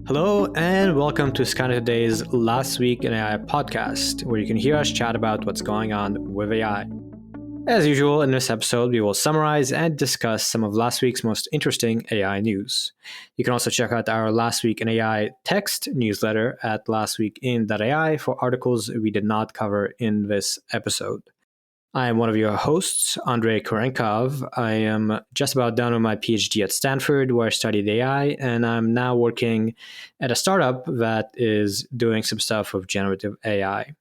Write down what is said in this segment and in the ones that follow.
Hello and welcome to Skynet Today's Last Week in AI podcast, where you can hear us chat about what's going on with AI. As usual, in this episode, we will summarize and discuss some of last week's most interesting AI news. You can also check out our Last Week in AI text newsletter at lastweekin.ai for articles we did not cover in this episode. I am one of your hosts, Andrei Kurenkov. I am just about done with my PhD at Stanford, where I studied AI, and I'm now working at a startup that is doing some stuff with generative AI.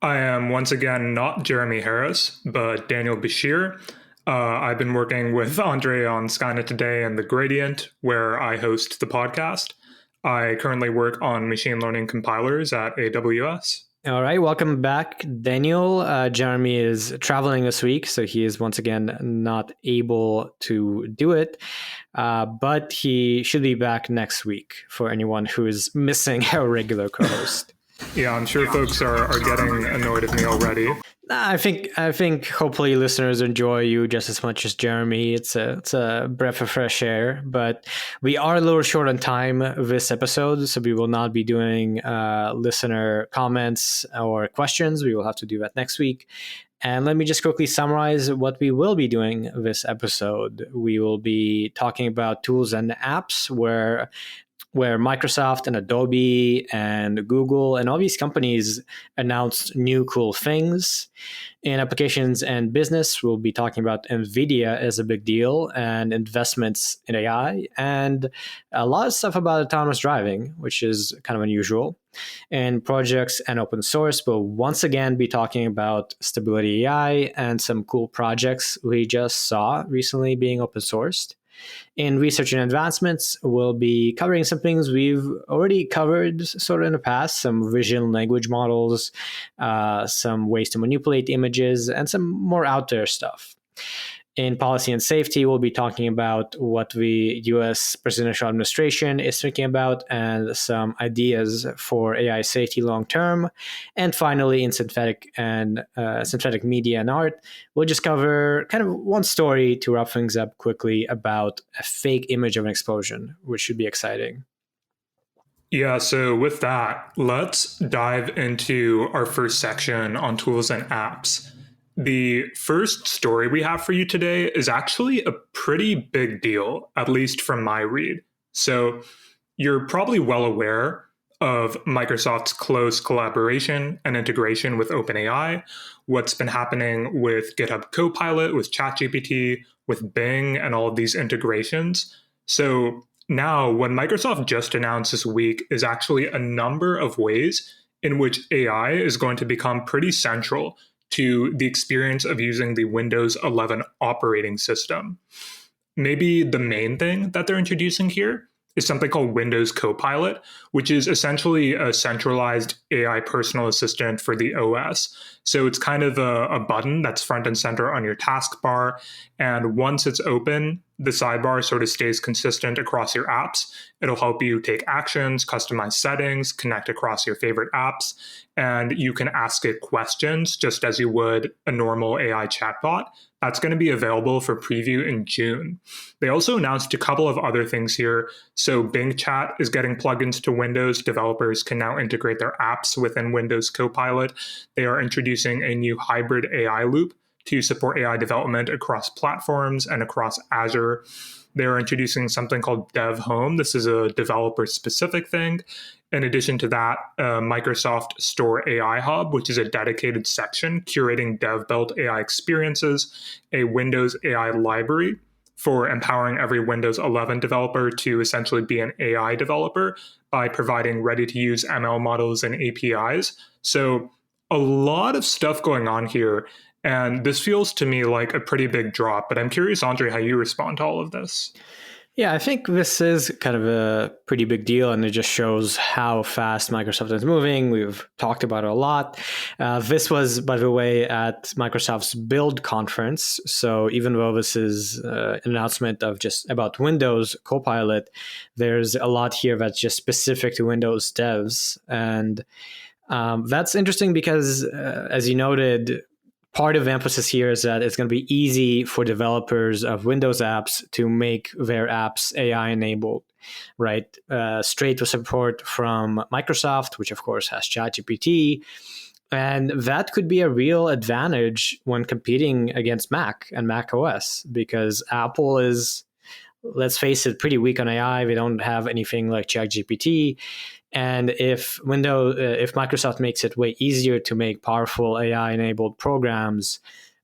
I am once again not Jeremy Harris, but Daniel Bashir. I've been working with Andrei on Skynet Today and The Gradient, where I host the podcast. I currently work on machine learning compilers at AWS. All right, welcome back, Daniel. Jeremy is traveling this week, so he is once again not able to do it, but he should be back next week for anyone who is missing our regular co-host. Yeah, I'm sure folks are getting annoyed at me already. I think hopefully listeners enjoy you just as much as Jeremy. It's a breath of fresh air, but we are a little short on time this episode, so we will not be doing listener comments or questions. We will have to do that next week. And let me just quickly summarize what we will be doing this episode. We will be talking about tools and apps where Microsoft and Adobe and Google and all these companies announced new cool things. In applications and business, we'll be talking about Nvidia as a big deal and investments in AI and a lot of stuff about autonomous driving, which is kind of unusual. In projects and open source, we'll once again be talking about Stability AI and some cool projects we just saw recently being open sourced. In research and advancements, we'll be covering some things we've already covered sort of in the past, some vision language models, some ways to manipulate images, and some more out there stuff. In policy and safety, we'll be talking about what the US presidential administration is thinking about and some ideas for AI safety long term. And finally, in synthetic media and art, we'll just cover kind of one story to wrap things up quickly about a fake image of an explosion, which should be exciting. Yeah, so with that, let's dive into our first section on tools and apps. The first story we have for you today is actually a pretty big deal, at least from my read. So you're probably well aware of Microsoft's close collaboration and integration with OpenAI, what's been happening with GitHub Copilot, with ChatGPT, with Bing, and all of these integrations. So now what Microsoft just announced this week is actually a number of ways in which AI is going to become pretty central to the experience of using the Windows 11 operating system. Maybe the main thing that they're introducing here is something called Windows Copilot, which is essentially a centralized AI personal assistant for the OS. So it's kind of a button that's front and center on your taskbar. And once it's open, the sidebar sort of stays consistent across your apps. It'll help you take actions, customize settings, connect across your favorite apps, and you can ask it questions just as you would a normal AI chatbot. That's going to be available for preview in June. They also announced a couple of other things here. So Bing Chat is getting plugins to Windows. Developers can now integrate their apps within Windows Copilot. They are introducing a new hybrid AI loop to support AI development across platforms and across Azure. They're introducing something called Dev Home. This is a developer-specific thing. In addition to that, Microsoft Store AI Hub, which is a dedicated section curating dev-built AI experiences, a Windows AI library for empowering every Windows 11 developer to essentially be an AI developer by providing ready-to-use ML models and APIs. So a lot of stuff going on here. And this feels to me like a pretty big drop, but I'm curious, Andrei, how you respond to all of this. Yeah, I think this is kind of a pretty big deal, and it just shows how fast Microsoft is moving. We've talked about it a lot. This was, by the way, at Microsoft's Build conference. So even though this is an announcement of just about Windows Copilot, there's a lot here that's just specific to Windows devs. And that's interesting because, as you noted, part of the emphasis here is that it's going to be easy for developers of Windows apps to make their apps AI enabled, right? Straight with support from Microsoft, which of course has ChatGPT. And that could be a real advantage when competing against Mac and Mac OS, because Apple is, let's face it, pretty weak on AI. They don't have anything like ChatGPT. And if Microsoft makes it way easier to make powerful AI-enabled programs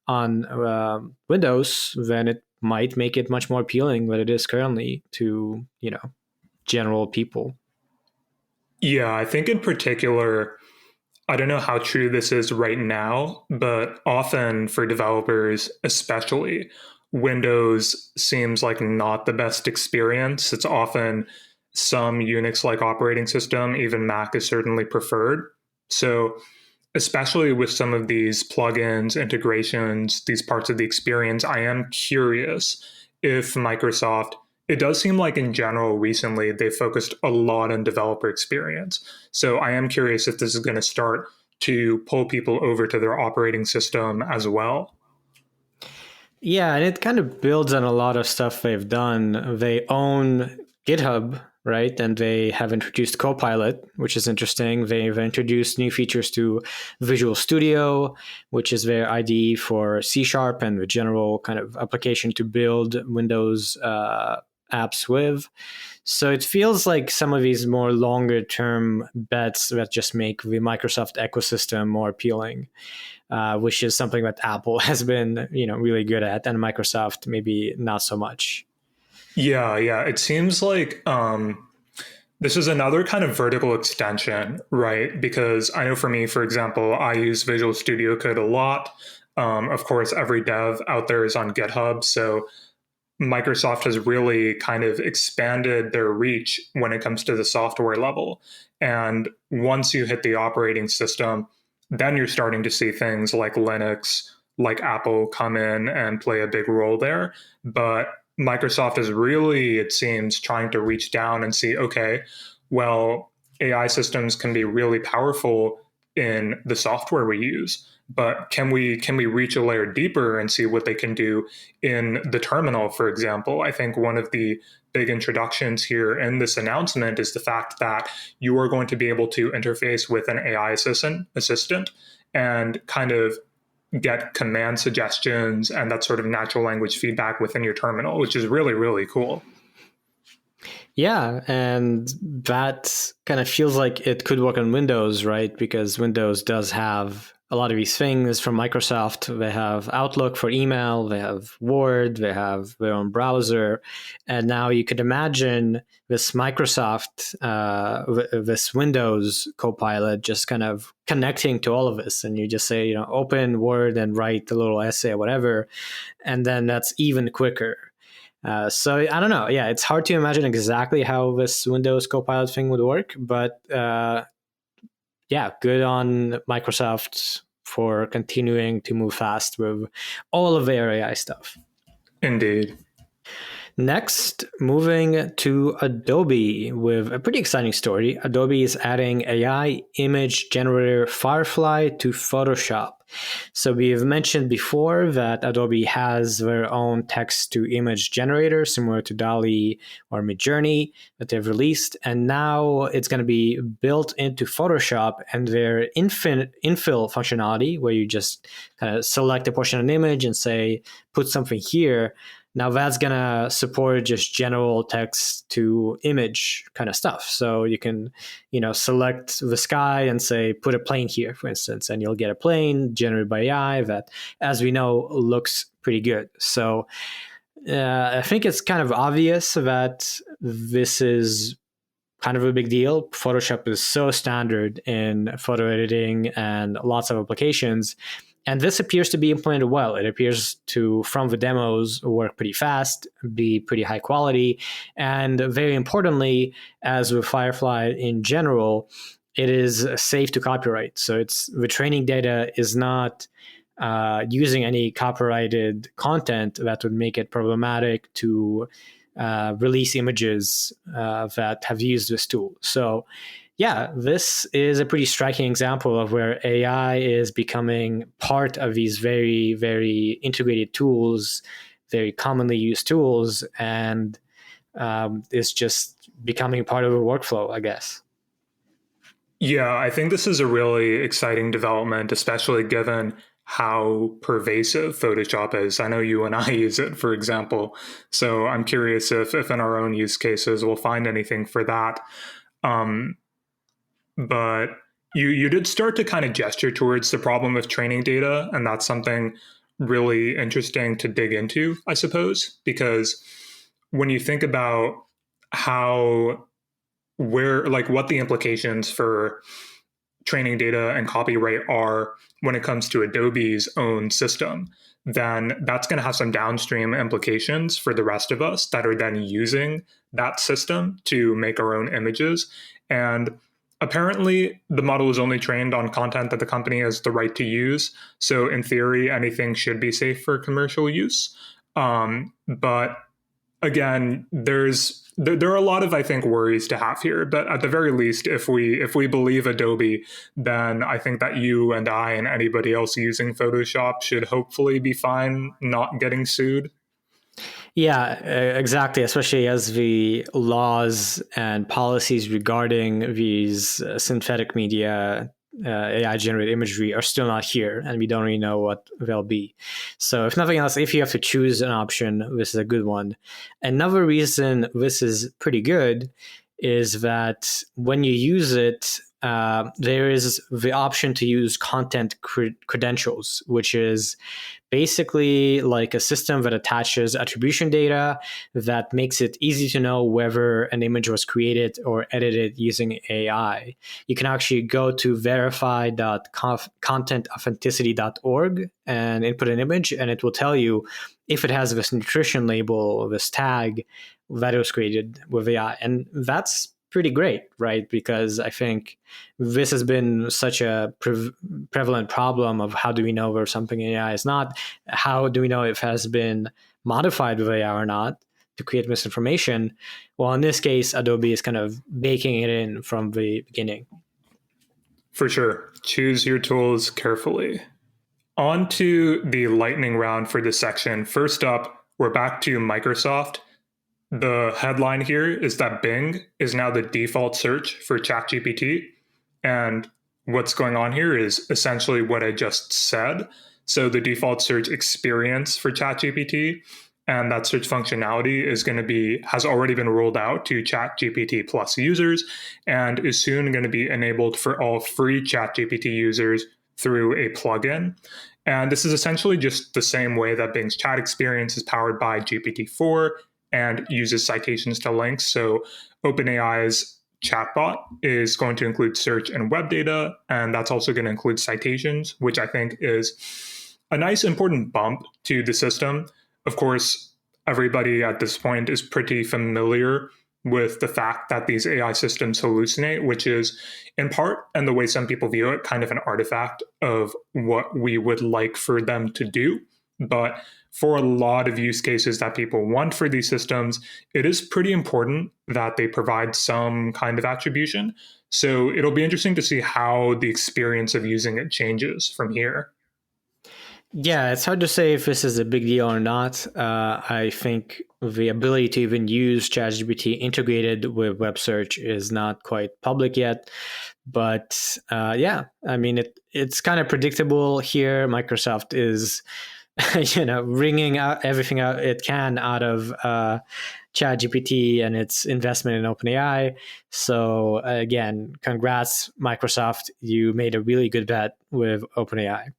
on Windows, then it might make it much more appealing than it is currently to, general people. Yeah, I think in particular, I don't know how true this is right now, but often for developers, especially, Windows seems like not the best experience. It's often some Unix like operating system, even Mac is certainly preferred. So, especially with some of these plugins, integrations, these parts of the experience, I am curious if Microsoft, it does seem like in general recently they focused a lot on developer experience. So I am curious if this is going to start to pull people over to their operating system as well. Yeah, and it kind of builds on a lot of stuff they've done. They own GitHub, right? And they have introduced Copilot, which is interesting. They've introduced new features to Visual Studio, which is their IDE for C# and the general kind of application to build Windows apps with. So it feels like some of these more longer term bets that just make the Microsoft ecosystem more appealing. Which is something that Apple has been, really good at, and Microsoft maybe not so much. Yeah. It seems like this is another kind of vertical extension, right? Because I know for me, for example, I use Visual Studio Code a lot. Of course, every dev out there is on GitHub. So Microsoft has really kind of expanded their reach when it comes to the software level. And once you hit the operating system, then you're starting to see things like Linux, like Apple come in and play a big role there. But Microsoft is really, it seems, trying to reach down and see, okay, well, AI systems can be really powerful in the software we use, but can we reach a layer deeper and see what they can do in the terminal, for example? I think one of the big introductions here in this announcement is the fact that you are going to be able to interface with an AI assistant and kind of get command suggestions and that sort of natural language feedback within your terminal, which is really, really cool. Yeah, and that kind of feels like it could work on Windows, right? Because Windows does have a lot of these things from Microsoft. They have Outlook for email, they have Word, they have their own browser. And now you could imagine this Microsoft, this Windows Copilot just kind of connecting to all of this. And you just say, open Word and write a little essay or whatever. And then that's even quicker. So I don't know. Yeah, it's hard to imagine exactly how this Windows Copilot thing would work, but yeah, good on Microsoft for continuing to move fast with all of their AI stuff. Indeed. Next, moving to Adobe with a pretty exciting story. Adobe is adding AI image generator Firefly to Photoshop. So we've mentioned before that Adobe has their own text-to-image generator, similar to DALL-E or Midjourney, that they've released. And now it's going to be built into Photoshop, and their infill functionality, where you just kind of select a portion of an image and say, put something here. Now that's going to support just general text to image kind of stuff. So you can, select the sky and say, put a plane here, for instance, and you'll get a plane generated by AI that, as we know, looks pretty good. So I think it's kind of obvious that this is kind of a big deal. Photoshop is so standard in photo editing and lots of applications. And this appears to be implemented well. It appears to, from the demos, work pretty fast, be pretty high quality. And very importantly, as with Firefly in general, it is safe to copyright. So the training data is not using any copyrighted content that would make it problematic to release images that have used this tool. So yeah, this is a pretty striking example of where AI is becoming part of these very, very integrated tools, very commonly used tools, and is just becoming part of a workflow, I guess. Yeah, I think this is a really exciting development, especially given how pervasive Photoshop is. I know you and I use it, for example. So I'm curious if in our own use cases we'll find anything for that. Um, but you did start to kind of gesture towards the problem of training data, and that's something really interesting to dig into, I suppose, because when you think about how where like what the implications for training data and copyright are when it comes to Adobe's own system, then that's going to have some downstream implications for the rest of us that are then using that system to make our own images. And apparently, the model is only trained on content that the company has the right to use. So, in theory, anything should be safe for commercial use. But again, there are a lot of, I think, worries to have here. But at the very least, if we believe Adobe, then I think that you and I and anybody else using Photoshop should hopefully be fine not getting sued. Yeah, exactly. Especially as the laws and policies regarding these synthetic media, AI generated imagery are still not here, and we don't really know what they'll be. So, if nothing else, if you have to choose an option, this is a good one. Another reason this is pretty good is that when you use it, there is the option to use content credentials, which is basically like a system that attaches attribution data that makes it easy to know whether an image was created or edited using AI. You can actually go to verify.contentauthenticity.org and input an image, and it will tell you if it has this nutrition label, this tag that it was created with AI. And that's pretty great, right? Because I think this has been such a prevalent problem of how do we know where something AI is not? How do we know if it has been modified with AI or not to create misinformation? Well, in this case, Adobe is kind of baking it in from the beginning. For sure. Choose your tools carefully. On to the lightning round for this section. First up, we're back to Microsoft. The headline here is that Bing is now the default search for ChatGPT. And what's going on here is essentially what I just said. So the default search experience for ChatGPT and that search functionality has already been rolled out to ChatGPT Plus users and is soon going to be enabled for all free ChatGPT users through a plugin. And this is essentially just the same way that Bing's chat experience is powered by GPT-4 and uses citations to links. So OpenAI's chatbot is going to include search and web data, and that's also going to include citations, which I think is a nice important bump to the system. Of course, everybody at this point is pretty familiar with the fact that these AI systems hallucinate, which is in part, and the way some people view it, kind of an artifact of what we would like for them to do. But for a lot of use cases that people want for these systems, it is pretty important that they provide some kind of attribution. So it'll be interesting to see how the experience of using it changes from here. Yeah, it's hard to say if this is a big deal or not. I think the ability to even use ChatGPT integrated with web search is not quite public yet. But yeah, I mean, it's kind of predictable here. Microsoft is wringing out everything out it can out of ChatGPT and its investment in OpenAI. So again, congrats, Microsoft. You made a really good bet with OpenAI.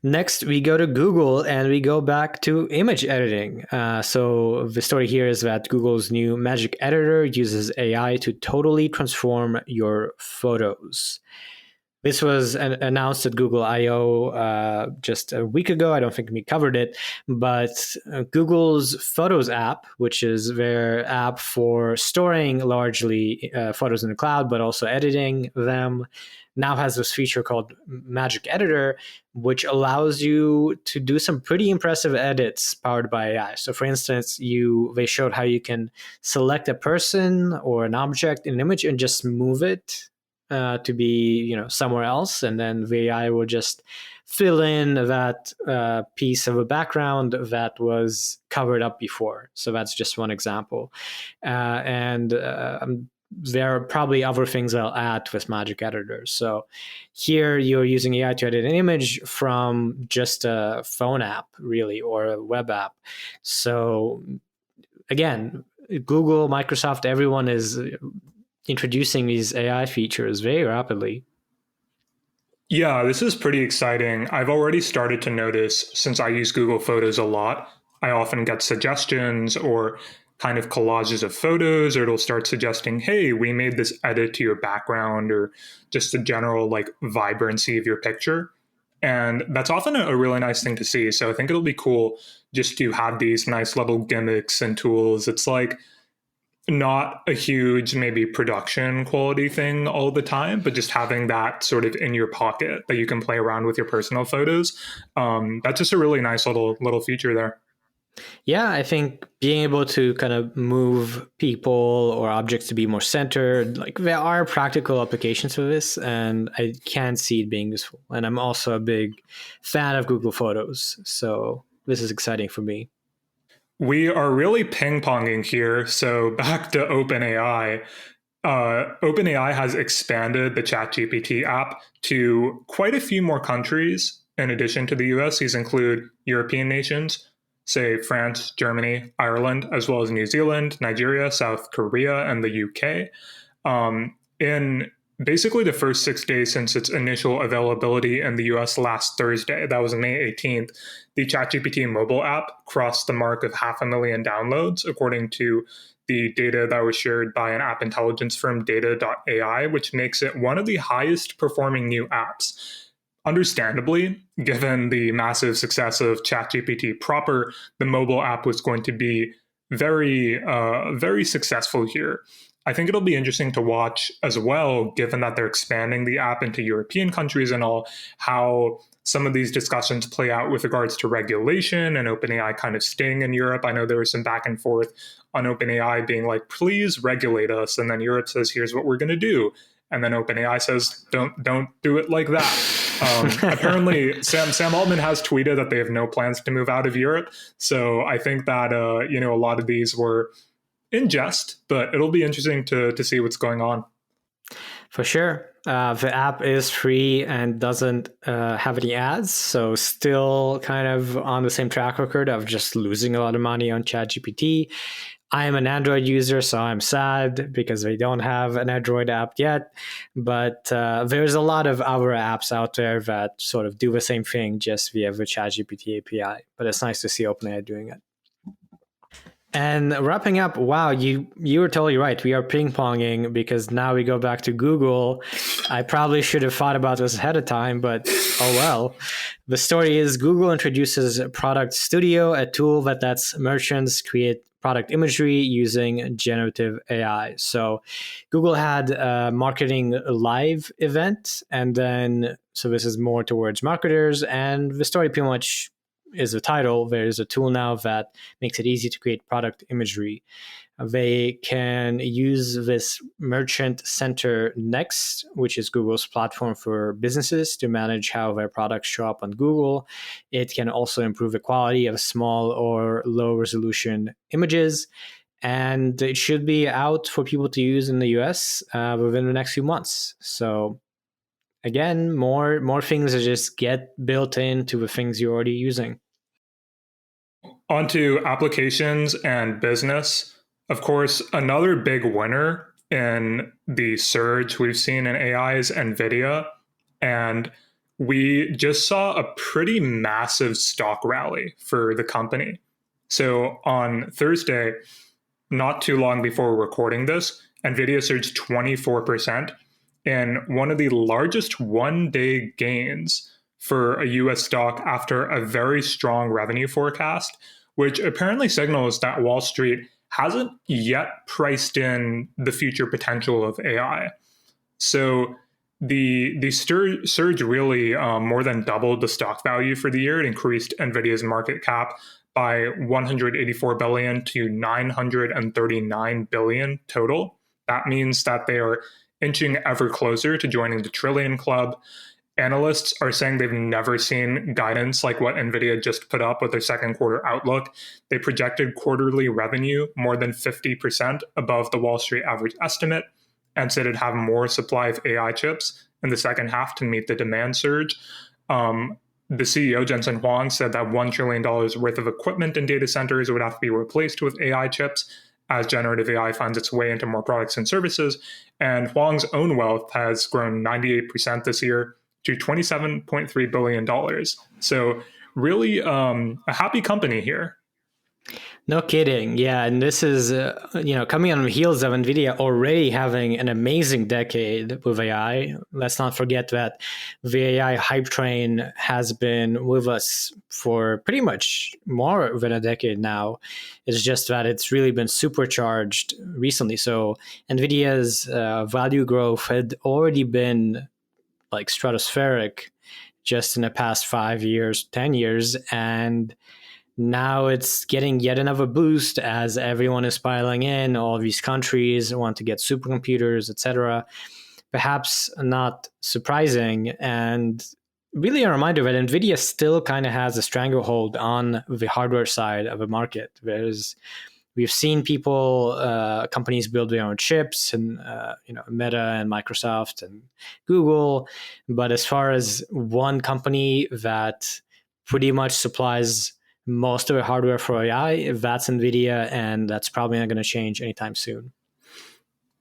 Next, we go to Google and we go back to image editing. So the story here is that Google's new Magic Editor uses AI to totally transform your photos. This was announced at Google I/O just a week ago. I don't think we covered it, but Google's Photos app, which is their app for storing largely photos in the cloud, but also editing them, now has this feature called Magic Editor, which allows you to do some pretty impressive edits powered by AI. So for instance, they showed how you can select a person or an object in an image and just move it to be somewhere else, and then the AI will just fill in that piece of a background that was covered up before. So that's just one example, and there are probably other things I'll add with Magic Editor. So here you're using AI to edit an image from just a phone app, really, or a web app. So again, Google, Microsoft, everyone is introducing these AI features very rapidly. Yeah, this is pretty exciting. I've already started to notice, since I use Google Photos a lot, I often get suggestions or kind of collages of photos, or it'll start suggesting, hey, we made this edit to your background, or just the general like vibrancy of your picture. And that's often a really nice thing to see. So I think it'll be cool just to have these nice little gimmicks and tools. It's like not a huge maybe production quality thing all the time, but just having that sort of in your pocket that you can play around with your personal photos. That's just a really nice little feature there. Yeah, I think being able to kind of move people or objects to be more centered, like there are practical applications for this, and I can see it being useful. And I'm also a big fan of Google Photos, so this is exciting for me. We are really ping ponging here. So back to OpenAI. OpenAI has expanded the ChatGPT app to quite a few more countries in addition to the US. These include European nations, say France, Germany, Ireland, as well as New Zealand, Nigeria, South Korea, and the UK. In basically the first 6 days since its initial availability in the US last Thursday, that was May 18th, the ChatGPT mobile app crossed the mark of 500,000 downloads, according to the data that was shared by an app intelligence firm, Data.ai, which makes it one of the highest performing new apps. Understandably, given the massive success of ChatGPT proper, the mobile app was going to be very successful here. I think it'll be interesting to watch as well, given that they're expanding the app into European countries and all, how some of these discussions play out with regards to regulation and OpenAI kind of staying in Europe. I know there was some back and forth on OpenAI being like, please regulate us. And then Europe says, here's what we're going to do. And then OpenAI says, don't do it like that. Apparently, Sam Altman has tweeted that they have no plans to move out of Europe. So I think that a lot of these were in jest, but it'll be interesting to see what's going on. For sure. The app is free and doesn't have any ads, so still kind of on the same track record of just losing a lot of money on ChatGPT. I am an Android user, so I'm sad because they don't have an Android app yet. But there's a lot of other apps out there that sort of do the same thing just via the ChatGPT API. But it's nice to see OpenAI doing it. And wrapping up, wow, you were totally right. We are ping-ponging because now we go back to Google. I probably should have thought about this ahead of time, but oh well. The story is Google introduces Product Studio, a tool that lets merchants create product imagery using generative AI. So Google had a marketing live event, and then, so this is more towards marketers, and the story pretty much is the title. There's a tool now that makes it easy to create product imagery. They can use this Merchant Center Next, which is Google's platform for businesses to manage how their products show up on Google. It can also improve the quality of small or low resolution images. And it should be out for people to use in the US within the next few months. So again, more things that just get built into the things you're already using. Onto applications and business. Of course, another big winner in the surge we've seen in AI is Nvidia. And we just saw a pretty massive stock rally for the company. So on Thursday, not too long before we're recording this, Nvidia surged 24% in one of the largest one-day gains for a US stock after a very strong revenue forecast, which apparently signals that Wall Street hasn't yet priced in the future potential of AI. So the surge really more than doubled the stock value for the year. It increased Nvidia's market cap by 184 billion to 939 billion total. That means that they are inching ever closer to joining the trillion club. Analysts are saying they've never seen guidance like what Nvidia just put up with their second quarter outlook. They projected quarterly revenue more than 50% above the Wall Street average estimate, and said it'd have more supply of AI chips in the second half to meet the demand surge. The CEO, Jensen Huang, said that $1 trillion worth of equipment in data centers would have to be replaced with AI chips as generative AI finds its way into more products and services. And Huang's own wealth has grown 98% this year to $27.3 billion. So really a happy company here. No kidding. Yeah. And this is, coming on the heels of Nvidia already having an amazing decade with AI. Let's not forget that the AI hype train has been with us for pretty much more than a decade now. It's just that it's really been supercharged recently. So Nvidia's value growth had already been like stratospheric just in the past 5 years, 10 years. And now it's getting yet another boost as everyone is piling in. All these countries want to get supercomputers, etc. Perhaps not surprising, and really a reminder that Nvidia still kind of has a stranglehold on the hardware side of the market. We've seen companies build their own chips, and Meta and Microsoft and Google. But as far as one company that pretty much supplies most of the hardware for AI, that's Nvidia, and that's probably not going to change anytime soon.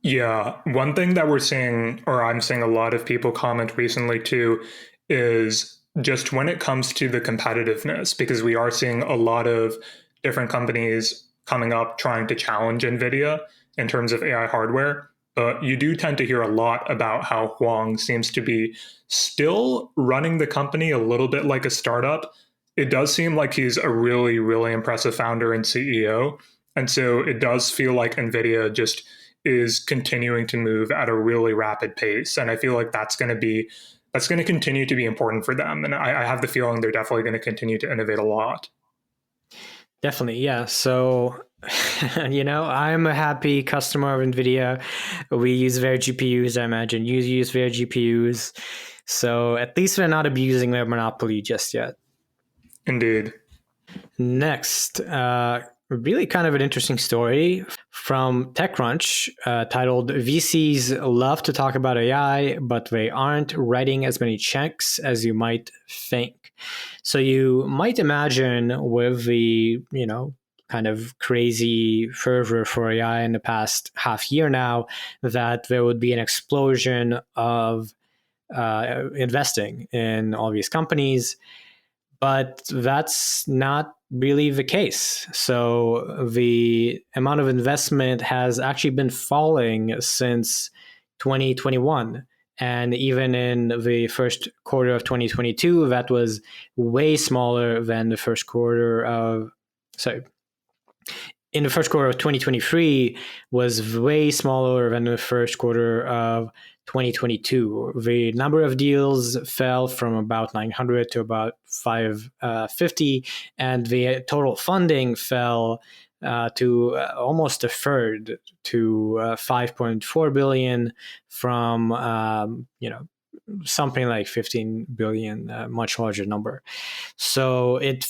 Yeah, one thing that we're seeing, or I'm seeing a lot of people comment recently too, is just when it comes to the competitiveness, because we are seeing a lot of different companies coming up trying to challenge Nvidia in terms of AI hardware. But you do tend to hear a lot about how Huang seems to be still running the company a little bit like a startup. It does seem like he's a really, really impressive founder and CEO. And so it does feel like Nvidia just is continuing to move at a really rapid pace. And I feel like that's going to continue to be important for them. And I have the feeling they're definitely going to continue to innovate a lot. Definitely, yeah. So, I'm a happy customer of Nvidia. We use their GPUs. I imagine you use their GPUs. So at least they're not abusing their monopoly just yet. Indeed. Next, really kind of an interesting story from TechCrunch titled VCs love to talk about AI, but they aren't writing as many checks as you might think. So you might imagine with the, kind of crazy fervor for AI in the past half year now, that there would be an explosion of investing in all these companies. But that's not really the case. So the amount of investment has actually been falling since 2021. And even in the first quarter of 2022, that was way smaller than the first quarter of, in the first quarter of 2023 was way smaller than the first quarter of 2022. The number of deals fell from about 900 to about 550, and the total funding fell to almost a third, to 5.4 billion from something like 15 billion, much larger number. So it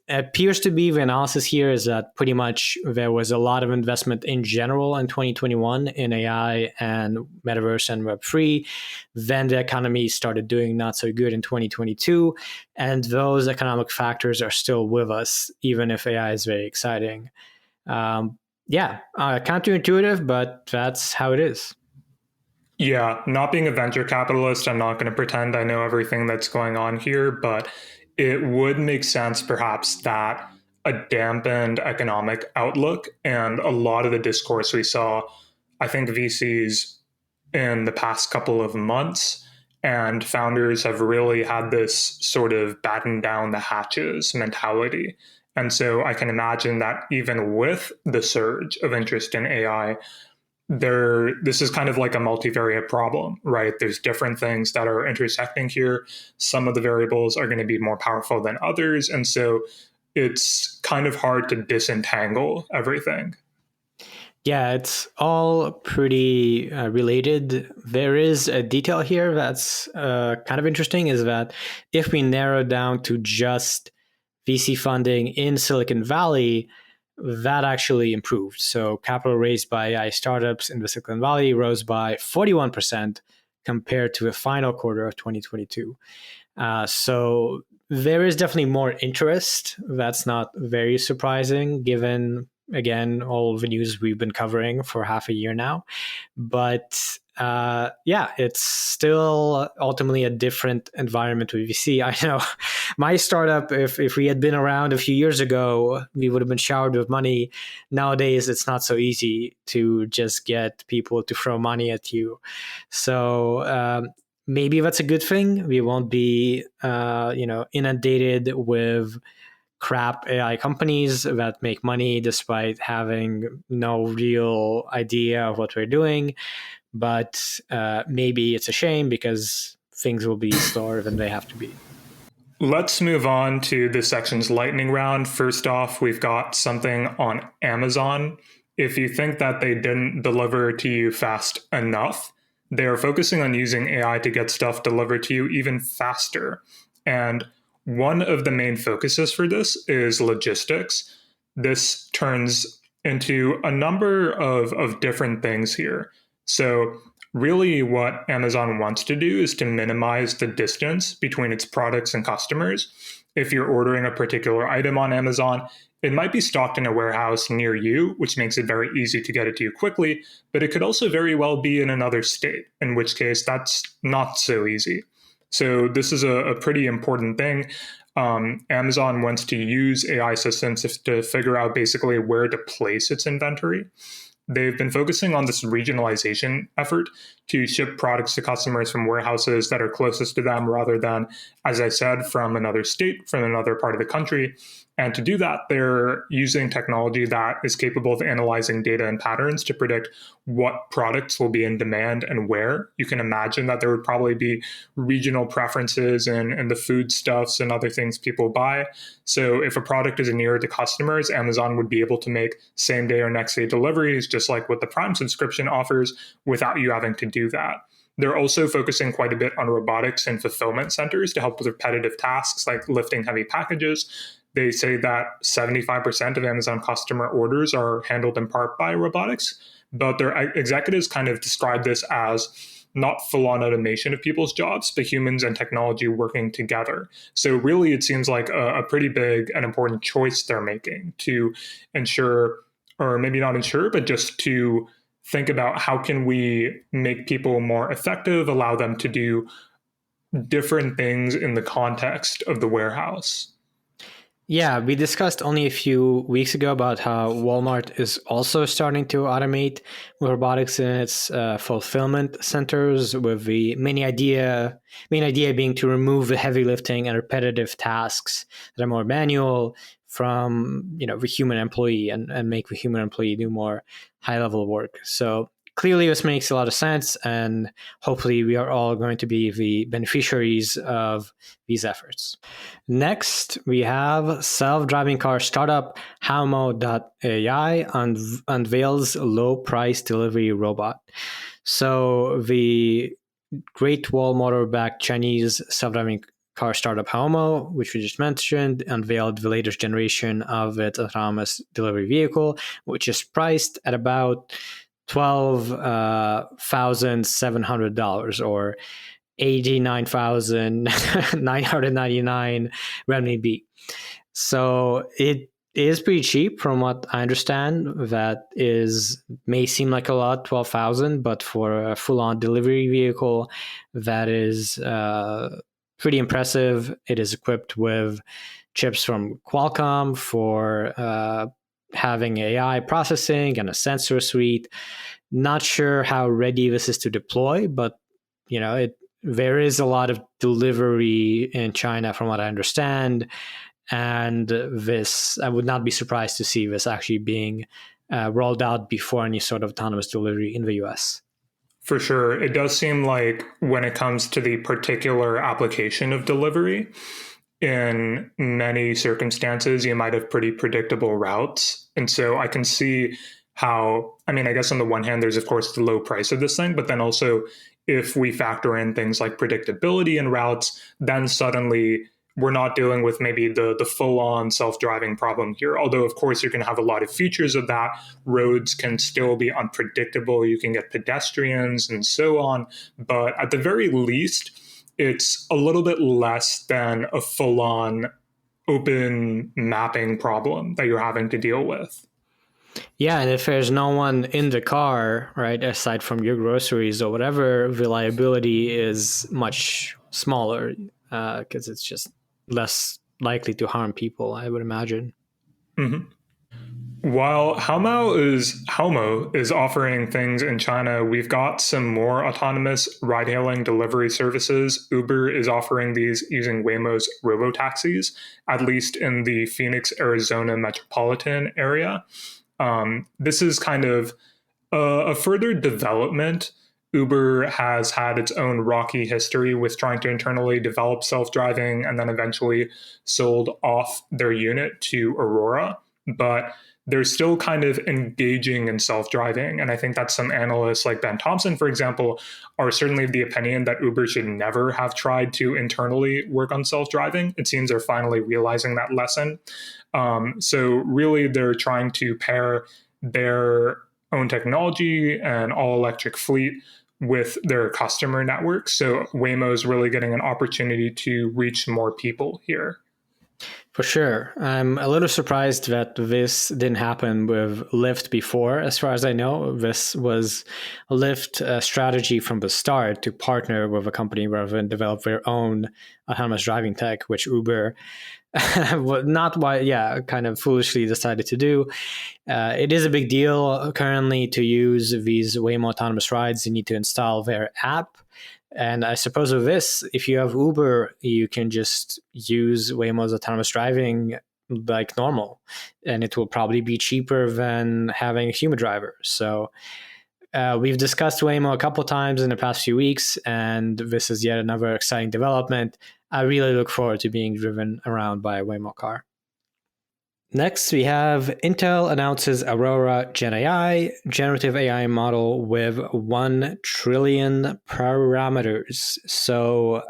appears to be, the analysis here is that pretty much there was a lot of investment in general in 2021 in AI and metaverse and Web3. Then the economy started doing not so good in 2022. And those economic factors are still with us, even if AI is very exciting. Counterintuitive, but that's how it is. Yeah, not being a venture capitalist, I'm not going to pretend I know everything that's going on here, but it would make sense perhaps that a dampened economic outlook and a lot of the discourse we saw, I think VCs in the past couple of months and founders have really had this sort of batten down the hatches mentality. And so I can imagine that even with the surge of interest in AI, this is kind of like a multivariate problem, right? There's different things that are intersecting here. Some of the variables are going to be more powerful than others. And so it's kind of hard to disentangle everything. Yeah, it's all pretty related. There is a detail here that's kind of interesting is that if we narrow down to just VC funding in Silicon Valley, that actually improved. So capital raised by AI startups in the Silicon Valley rose by 41% compared to the final quarter of 2022. So there is definitely more interest. That's not very surprising given, again, all the news we've been covering for half a year now. But yeah, it's still ultimately a different environment with VC. I know my startup, if we had been around a few years ago, we would have been showered with money. Nowadays, it's not so easy to just get people to throw money at you. So maybe that's a good thing. We won't be, inundated with crap AI companies that make money despite having no real idea of what we're doing. But maybe it's a shame because things will be slower than they have to be. Let's move on to this section's lightning round. First off, we've got something on Amazon. If you think that they didn't deliver to you fast enough, they are focusing on using AI to get stuff delivered to you even faster. And one of the main focuses for this is logistics. This turns into a number of different things here. So really what Amazon wants to do is to minimize the distance between its products and customers. If you're ordering a particular item on Amazon, it might be stocked in a warehouse near you, which makes it very easy to get it to you quickly, but it could also very well be in another state, in which case that's not so easy. So this is a pretty important thing. Amazon wants to use AI systems to figure out basically where to place its inventory. They've been focusing on this regionalization effort to ship products to customers from warehouses that are closest to them rather than, as I said, from another state, from another part of the country. And to do that, they're using technology that is capable of analyzing data and patterns to predict what products will be in demand and where. You can imagine that there would probably be regional preferences and the foodstuffs and other things people buy. So if a product is nearer to customers, Amazon would be able to make same day or next day deliveries, just like what the Prime subscription offers, without you having to do that. They're also focusing quite a bit on robotics and fulfillment centers to help with repetitive tasks like lifting heavy packages. They say that 75% of Amazon customer orders are handled in part by robotics, but their executives kind of describe this as not full-on automation of people's jobs, but humans and technology working together. So really, it seems like a pretty big and important choice they're making to ensure, or maybe not ensure, but just to think about how can we make people more effective, allow them to do different things in the context of the warehouse. Yeah, we discussed only a few weeks ago about how Walmart is also starting to automate with robotics in its fulfillment centers, with the main idea being to remove the heavy lifting and repetitive tasks that are more manual from the human employee and make the human employee do more high level work. So clearly this makes a lot of sense, and hopefully we are all going to be the beneficiaries of these efforts. Next, we have self-driving car startup Haomo.ai unveils low-price delivery robot. So the Great Wall Motor-backed Chinese self-driving car startup Haomo, which we just mentioned, unveiled the latest generation of its autonomous delivery vehicle, which is priced at about $12,700 or 89,999 renminbi. So it is pretty cheap from what I understand. That may seem like a lot, 12,000, but for a full-on delivery vehicle, that is pretty impressive. It is equipped with chips from Qualcomm for having AI processing and a sensor suite. Not sure how ready this is to deploy, but there is a lot of delivery in China from what I understand. And I would not be surprised to see this actually being rolled out before any sort of autonomous delivery in the US. For sure. It does seem like when it comes to the particular application of delivery, in many circumstances, you might have pretty predictable routes. And so I can see how, I mean, I guess on the one hand, there's of course the low price of this thing, but then also if we factor in things like predictability and routes, then suddenly we're not dealing with maybe the full-on self-driving problem here. Although, of course, you can have a lot of features of that. Roads can still be unpredictable. You can get pedestrians and so on. But at the very least, it's a little bit less than a full-on open mapping problem that you're having to deal with. Yeah, and if there's no one in the car, right, aside from your groceries or whatever, reliability is much smaller because it's just less likely to harm people, I would imagine. Mm-hmm. While Haomo is offering things in China, we've got some more autonomous ride-hailing delivery services. Uber is offering these using Waymo's robotaxis, at least in the Phoenix, Arizona metropolitan area. This is kind of a further development. Uber has had its own rocky history with trying to internally develop self-driving and then eventually sold off their unit to Aurora. But they're still kind of engaging in self-driving. And I think that some analysts like Ben Thompson, for example, are certainly of the opinion that Uber should never have tried to internally work on self-driving. It seems they're finally realizing that lesson. So really, they're trying to pair their own technology and all-electric fleet with their customer network. So Waymo is really getting an opportunity to reach more people here. For sure. I'm a little surprised that this didn't happen with Lyft before. As far as I know, this was a Lyft strategy from the start to partner with a company rather than develop their own autonomous driving tech, which Uber kind of foolishly decided to do. It is a big deal currently to use these Waymo autonomous rides. You need to install their app. And I suppose with this, if you have Uber, you can just use Waymo's autonomous driving like normal, and it will probably be cheaper than having a human driver. So we've discussed Waymo a couple of times in the past few weeks, and this is yet another exciting development. I really look forward to being driven around by a Waymo car. Next, we have Intel announces Aurora GenAI, generative AI model with 1 trillion parameters. So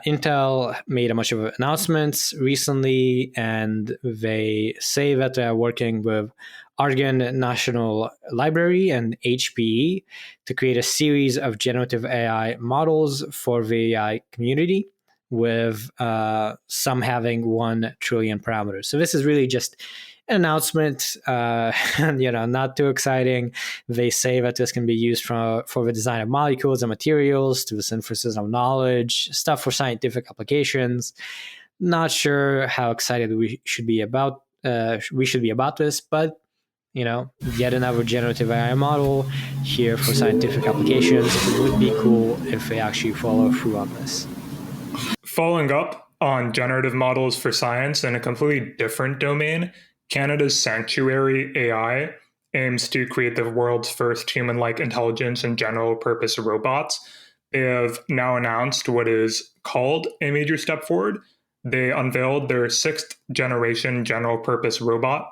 Intel made a bunch of announcements recently, and they say that they are working with Argonne National Library and HPE to create a series of generative AI models for the AI community, with some having 1 trillion parameters. So this is really just an announcement, not too exciting. They say that this can be used for the design of molecules and materials, to the synthesis of knowledge, stuff for scientific applications. Not sure how excited we should be about this, but yet another generative AI model here for scientific applications. It would be cool if they actually follow through on this. Following up on generative models for science in a completely different domain, Canada's Sanctuary AI aims to create the world's first human-like intelligence and general-purpose robots. They have now announced what is called a major step forward. They unveiled their 6th-generation general-purpose robot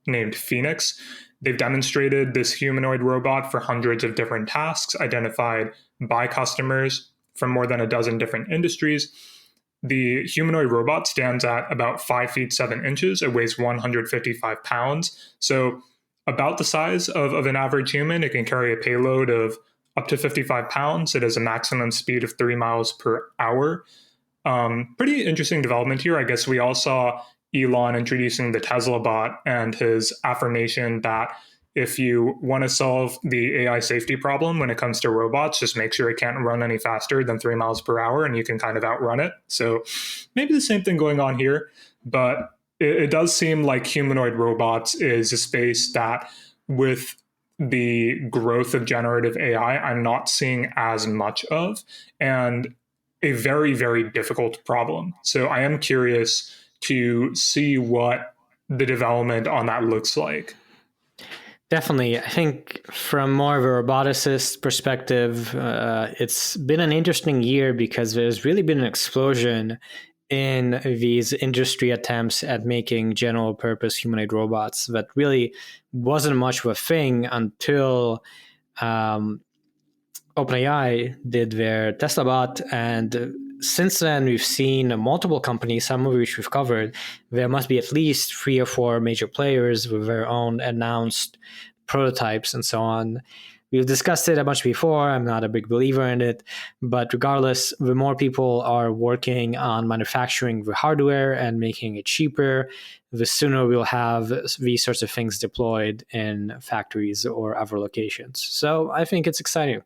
named Phoenix. They've demonstrated this humanoid robot for hundreds of different tasks identified by customers from more than a dozen different industries. The humanoid robot stands at about 5 feet 7 inches. It weighs 155 pounds. So about the size of an average human. It can carry a payload of up to 55 pounds. It has a maximum speed of 3 miles per hour. Pretty interesting development here. I guess we all saw Elon introducing the Tesla bot and his affirmation that if you want to solve the AI safety problem when it comes to robots, just make sure it can't run any faster than 3 miles per hour and you can kind of outrun it. So maybe the same thing going on here, but it does seem like humanoid robots is a space that, with the growth of generative AI, I'm not seeing as much of, and a very, very difficult problem. So I am curious to see what the development on that looks like. Definitely. I think from more of a roboticist perspective, it's been an interesting year because there's really been an explosion in these industry attempts at making general purpose humanoid robots that really wasn't much of a thing until OpenAI did their Tesla bot. And since then, we've seen multiple companies, some of which we've covered. There must be at least 3 or 4 major players with their own announced prototypes and so on. We've discussed it a bunch before. I'm not a big believer in it. But regardless, the more people are working on manufacturing the hardware and making it cheaper, the sooner we'll have these sorts of things deployed in factories or other locations. So I think it's exciting.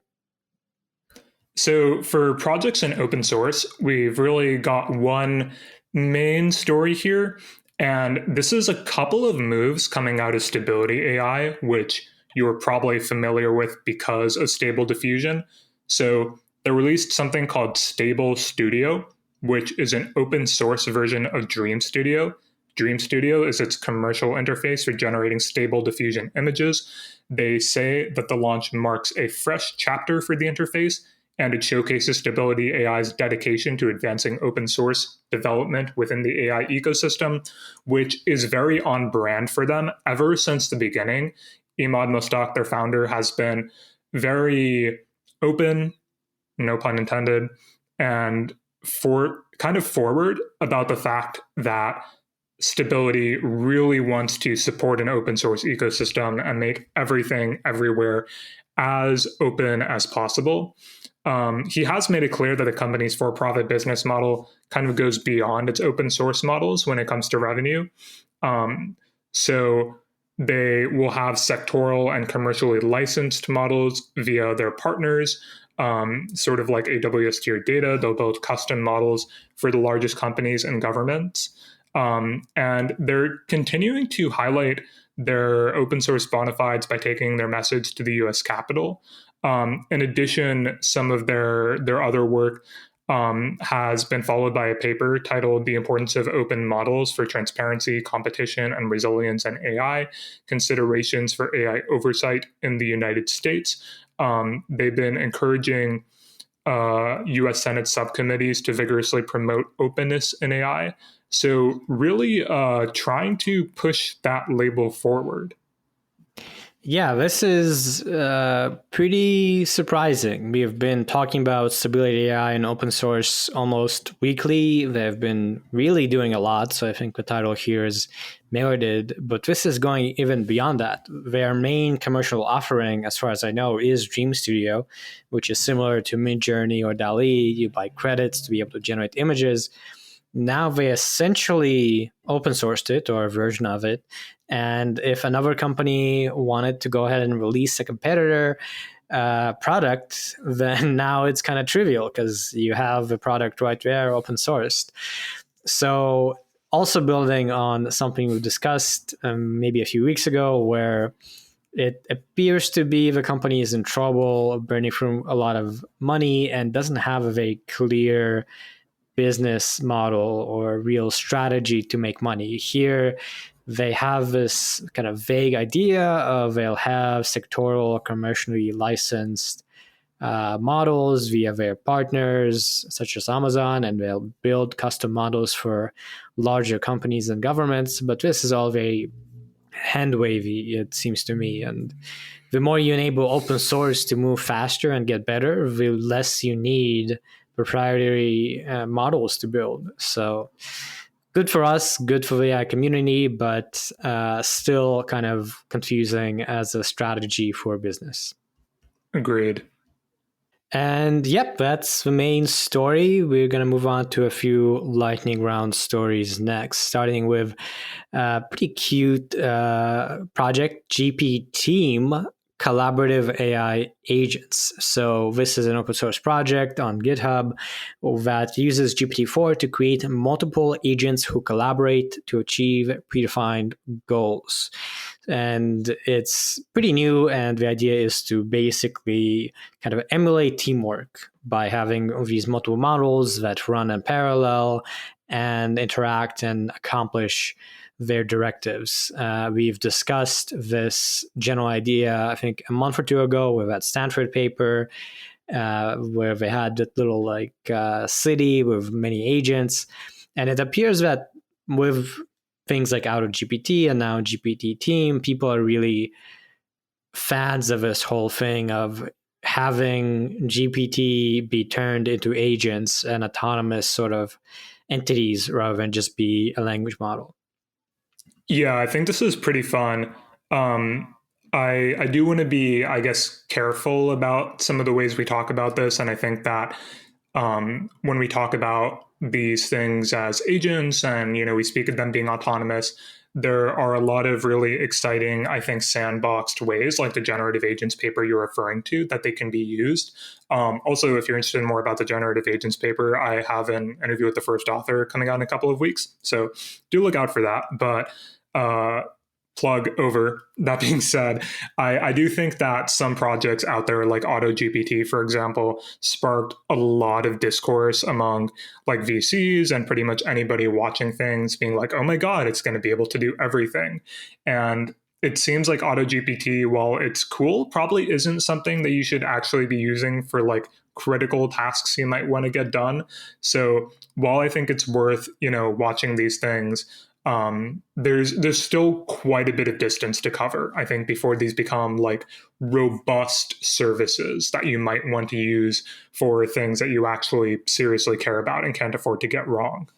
So for projects in open source, we've really got one main story here. And this is a couple of moves coming out of Stability AI, which you're probably familiar with because of Stable Diffusion. So they released something called Stable Studio, which is an open source version of Dream Studio. Dream Studio is its commercial interface for generating stable diffusion images. They say that the launch marks a fresh chapter for the interface, and it showcases Stability AI's dedication to advancing open source development within the AI ecosystem, which is very on brand for them. Ever since the beginning, Emad Mostak, their founder, has been very open, no pun intended, and forward about the fact that Stability really wants to support an open source ecosystem and make everything everywhere as open as possible. He has made it clear that the company's for-profit business model kind of goes beyond its open source models when it comes to revenue. So they will have sectoral and commercially licensed models via their partners, sort of like AWS tiered data. They'll build custom models for the largest companies and governments. And they're continuing to highlight their open source bona fides by taking their message to the US Capitol. In addition, some of their other work has been followed by a paper titled The Importance of Open Models for Transparency, Competition, and Resilience in AI, Considerations for AI Oversight in the United States. They've been encouraging US Senate subcommittees to vigorously promote openness in AI. So really trying to push that label forward. Yeah, this is pretty surprising. We have been talking about Stability AI and open source almost weekly. They've been really doing a lot, so I think the title here is merited. But this is going even beyond that. Their main commercial offering, as far as I know, is Dream Studio, which is similar to Midjourney or DALL-E. You buy credits to be able to generate images. Now they essentially open sourced it, or a version of it. And if another company wanted to go ahead and release a competitor product, then now it's kind of trivial because you have the product right there, open sourced. So also building on something we discussed maybe a few weeks ago, where it appears to be the company is in trouble, burning through a lot of money, and doesn't have a very clear business model or real strategy to make money. Here, they have this kind of vague idea of they'll have sectoral, commercially licensed models via their partners, such as Amazon, and they'll build custom models for larger companies and governments. But this is all very hand-wavy, it seems to me. And the more you enable open source to move faster and get better, the less you need proprietary models to build. So good for us, good for the AI community, but still kind of confusing as a strategy for business. Agreed. And yep, that's the main story. We're going to move on to a few lightning round stories next, starting with a pretty cute project, GPTeam, collaborative AI agents. So this is an open source project on GitHub that uses GPT-4 to create multiple agents who collaborate to achieve predefined goals. And it's pretty new, and the idea is to basically kind of emulate teamwork by having these multiple models that run in parallel and interact and accomplish their directives. We've discussed this general idea, I think, a month or two ago with that Stanford paper, where they had that little city with many agents. And it appears that with things like AutoGPT and now GPTeam, people are really fans of this whole thing of having GPT be turned into agents and autonomous sort of entities rather than just be a language model. Yeah, I think this is pretty fun. I do want to be, I guess, careful about some of the ways we talk about this, and I think that when we talk about these things as agents, and we speak of them being autonomous, there are a lot of really exciting, I think, sandboxed ways, like the generative agents paper you're referring to, that they can be used. Also, if you're interested in more about the generative agents paper, I have an interview with the first author coming out in a couple of weeks, so do look out for that. But plug over. That being said, I do think that some projects out there, like AutoGPT, for example, sparked a lot of discourse among like VCs and pretty much anybody watching things, being like, oh my God, it's going to be able to do everything. And it seems like AutoGPT, while it's cool, probably isn't something that you should actually be using for like critical tasks you might want to get done. So while I think it's worth, watching these things, there's still quite a bit of distance to cover, I think, before these become like robust services that you might want to use for things that you actually seriously care about and can't afford to get wrong.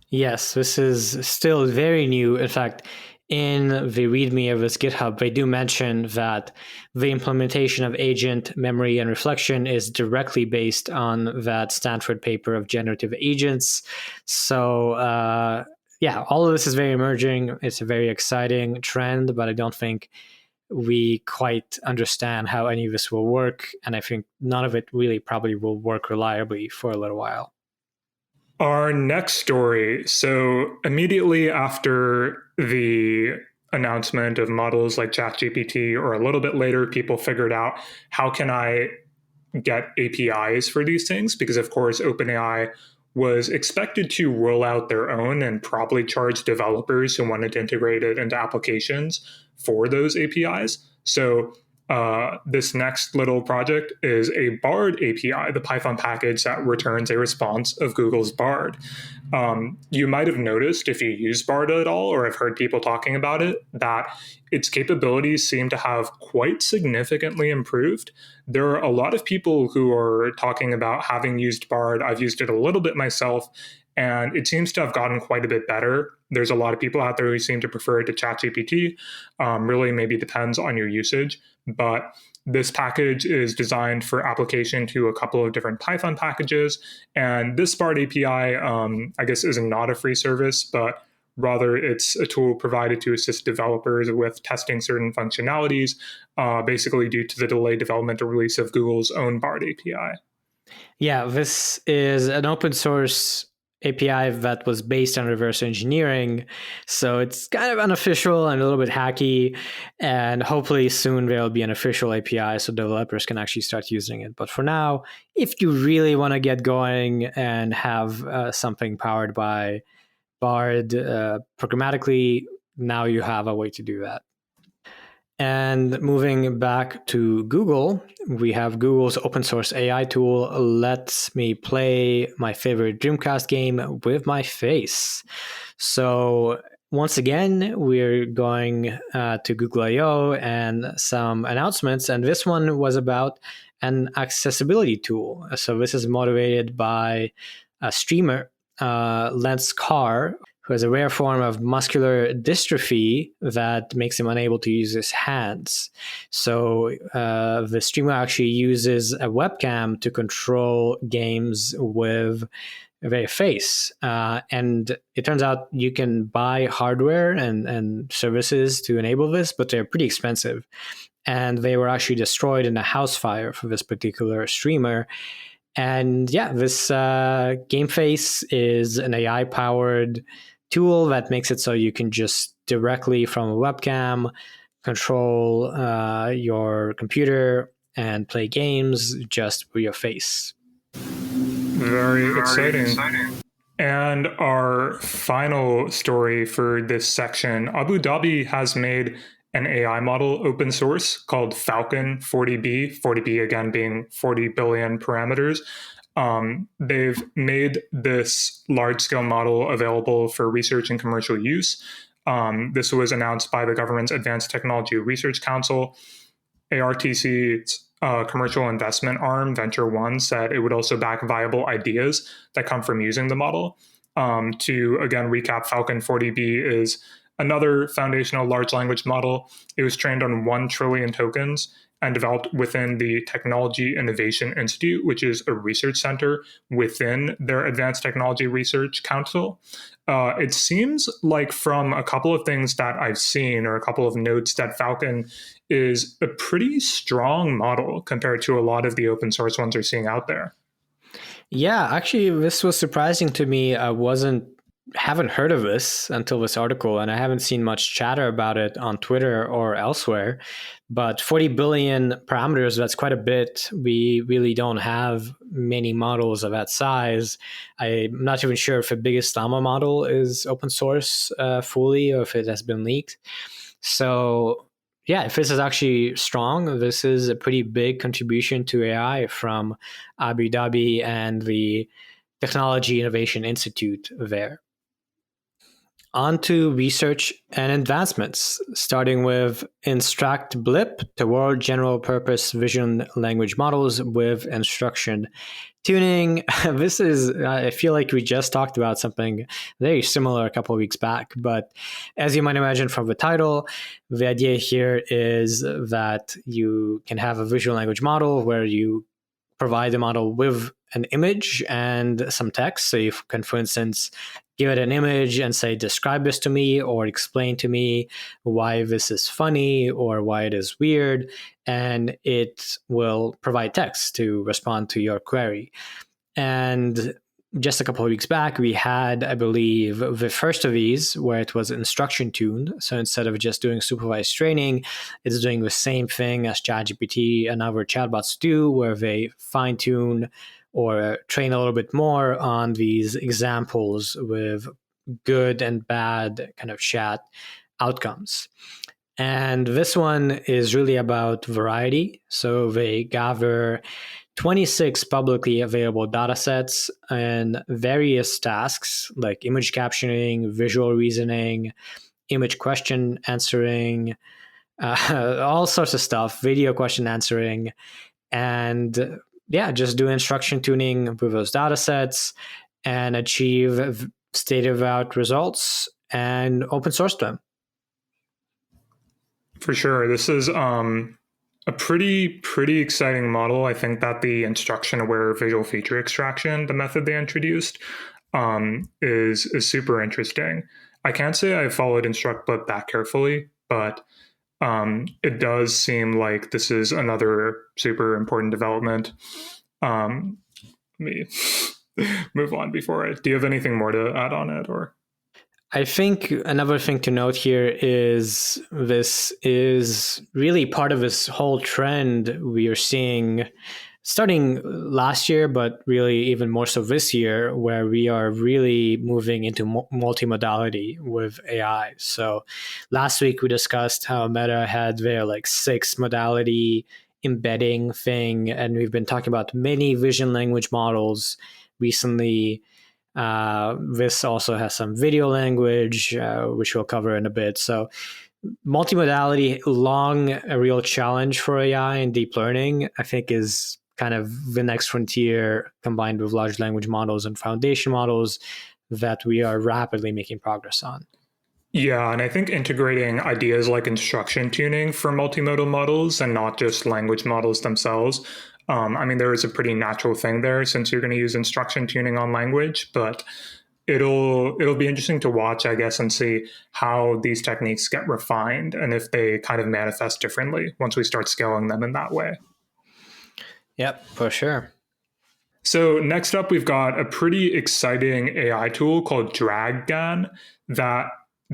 Yes, this is still very new. In fact, in the README of this GitHub, they do mention that the implementation of agent memory and reflection is directly based on that Stanford paper of generative agents. So, yeah, all of this is very emerging. It's a very exciting trend, but I don't think we quite understand how any of this will work. And I think none of it really probably will work reliably for a little while. Our next story. So, immediately after the announcement of models like ChatGPT, or a little bit later, people figured out, how can I get APIs for these things? Because, of course, OpenAI was expected to roll out their own and probably charge developers who wanted to integrate it into applications for those APIs. So, this next little project is a Bard API, the Python package that returns a response of Google's Bard. You might have noticed, if you use Bard at all, or have heard people talking about it, that its capabilities seem to have quite significantly improved. There are a lot of people who are talking about having used Bard. I've used it a little bit myself, and it seems to have gotten quite a bit better. There's a lot of people out there who seem to prefer it to ChatGPT. Really, maybe depends on your usage. But this package is designed for application to a couple of different Python packages. And this Bard API, I guess, is not a free service, but rather it's a tool provided to assist developers with testing certain functionalities, basically due to the delayed development or release of Google's own Bard API. Yeah, this is an open source API that was based on reverse engineering. So it's kind of unofficial and a little bit hacky. And hopefully soon there'll be an official API so developers can actually start using it. But for now, if you really want to get going and have something powered by Bard programmatically, now you have a way to do that. And moving back to Google, we have Google's open source AI tool lets me play my favorite Dreamcast game with my face. So once again, we're going to Google I/O and some announcements, and this one was about an accessibility tool. So this is motivated by a streamer, Lance Carr, who has a rare form of muscular dystrophy that makes him unable to use his hands. So the streamer actually uses a webcam to control games with their face. And it turns out you can buy hardware and services to enable this, but they're pretty expensive. And they were actually destroyed in a house fire for this particular streamer. And yeah, this Game Face is an AI-powered tool that makes it so you can just directly from a webcam control your computer and play games just with your face. Very exciting. And our final story for this section, Abu Dhabi has made an AI model open source called Falcon 40B, 40B again being 40 billion parameters. They've made this large-scale model available for research and commercial use. This was announced by the government's Advanced Technology Research Council. ARTC's commercial investment arm, Venture One, said it would also back viable ideas that come from using the model. To again recap, Falcon 40B is another foundational large language model. It was trained on 1 trillion tokens and developed within the Technology Innovation Institute, which is a research center within their Advanced Technology Research Council. It seems like from a couple of things that I've seen or a couple of notes that Falcon is a pretty strong model compared to a lot of the open source ones we're seeing out there. Yeah, actually, this was surprising to me. I haven't heard of this until this article, and I haven't seen much chatter about it on Twitter or elsewhere. But 40 billion parameters, that's quite a bit. We really don't have many models of that size. I'm not even sure if the biggest Llama model is open source fully or if it has been leaked. So yeah, if this is actually strong, this is a pretty big contribution to AI from Abu Dhabi and the Technology Innovation Institute there. On to research and advancements, starting with InstructBLIP, the world general purpose vision language models with instruction tuning. This is, I feel like we just talked about something very similar a couple of weeks back, but as you might imagine from the title, the idea here is that you can have a visual language model where you provide the model with an image and some text. So you can, for instance, give it an image and say, describe this to me or explain to me why this is funny or why it is weird. And it will provide text to respond to your query. And just a couple of weeks back, we had, I believe, the first of these where it was instruction tuned. So instead of just doing supervised training, it's doing the same thing as ChatGPT and other chatbots do, where they fine tune or train a little bit more on these examples with good and bad kind of chat outcomes. And this one is really about variety. So they gather 26 publicly available datasets and various tasks like image captioning, visual reasoning, image question answering, all sorts of stuff, video question answering, and yeah, just do instruction tuning with those datasets and achieve state-of-the-art results and open source them. For sure. This is a pretty exciting model. I think that the instruction-aware visual feature extraction, the method they introduced, is super interesting. I can't say I followed InstructBLIP that carefully, but it does seem like this is another super important development. Let me move on before I. Do you have anything more to add on it, or? I think another thing to note here is this is really part of this whole trend we are seeing starting last year, but really even more so this year, where we are really moving into multimodality with AI. So last week we discussed how Meta had their 6 modality embedding thing, and we've been talking about many vision language models recently. This also has some video language, which we'll cover in a bit. So multimodality, a real challenge for AI and deep learning, I think is kind of the next frontier combined with large language models and foundation models that we are rapidly making progress on. Yeah, and I think integrating ideas like instruction tuning for multimodal models and not just language models themselves. There is a pretty natural thing there since you're going to use instruction tuning on language, but it'll be interesting to watch, I guess, and see how these techniques get refined and if they kind of manifest differently once we start scaling them in that way. Yep, for sure. So next up, we've got a pretty exciting AI tool called DragGAN that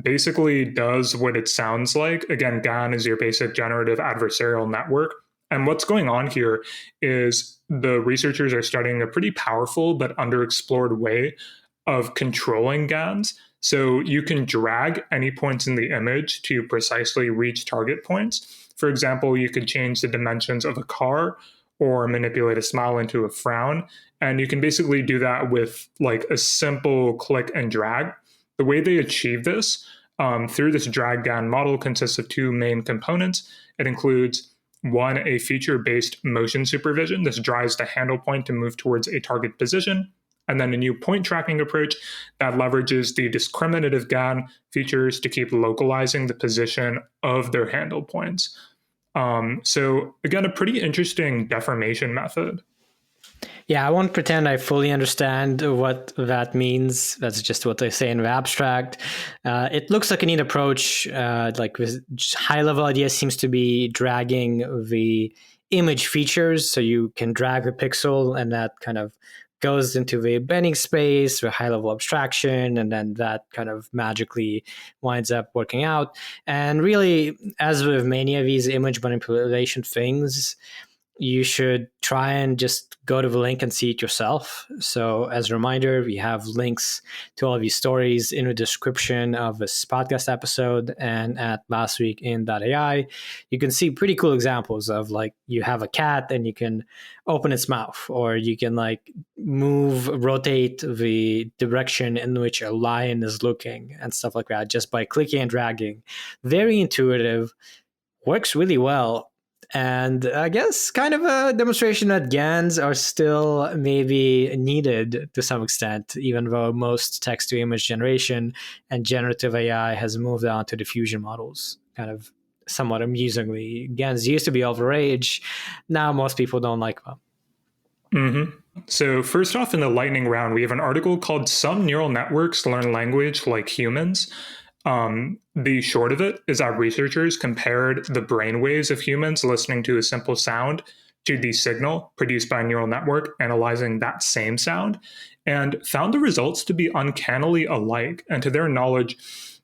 basically does what it sounds like. Again, GAN is your basic generative adversarial network. And what's going on here is the researchers are studying a pretty powerful but underexplored way of controlling GANs. So you can drag any points in the image to precisely reach target points. For example, you could change the dimensions of a car or manipulate a smile into a frown. And you can basically do that with like a simple click and drag. The way they achieve this through this DragGAN model consists of two main components. It includes one, a feature-based motion supervision. This drives the handle point to move towards a target position. And then a new point tracking approach that leverages the discriminative GAN features to keep localizing the position of their handle points. So again, a pretty interesting deformation method. Yeah, I won't pretend I fully understand what that means. That's just what they say in the abstract. It looks like a neat approach. Like with high-level idea seems to be dragging the image features, so you can drag the pixel, and that kind of goes into the bending space, the high-level abstraction, and then that kind of magically winds up working out. And really, as with many of these image manipulation things, you should try and just go to the link and see it yourself. So as a reminder, we have links to all of these stories in the description of this podcast episode and at last week in .ai. You can see pretty cool examples of like you have a cat and you can open its mouth, or you can like rotate the direction in which a lion is looking and stuff like that just by clicking and dragging. Very intuitive, works really well. And I guess kind of a demonstration that GANs are still maybe needed to some extent, even though most text to image generation and generative AI has moved on to diffusion models, kind of somewhat amusingly. GANs used to be all the rage. Now most people don't like them. Mm-hmm. So first off, in the lightning round, we have an article called Some Neural Networks Learn Language Like Humans. The short of it is that researchers compared the brainwaves of humans listening to a simple sound to the signal produced by a neural network analyzing that same sound, and found the results to be uncannily alike. And to their knowledge,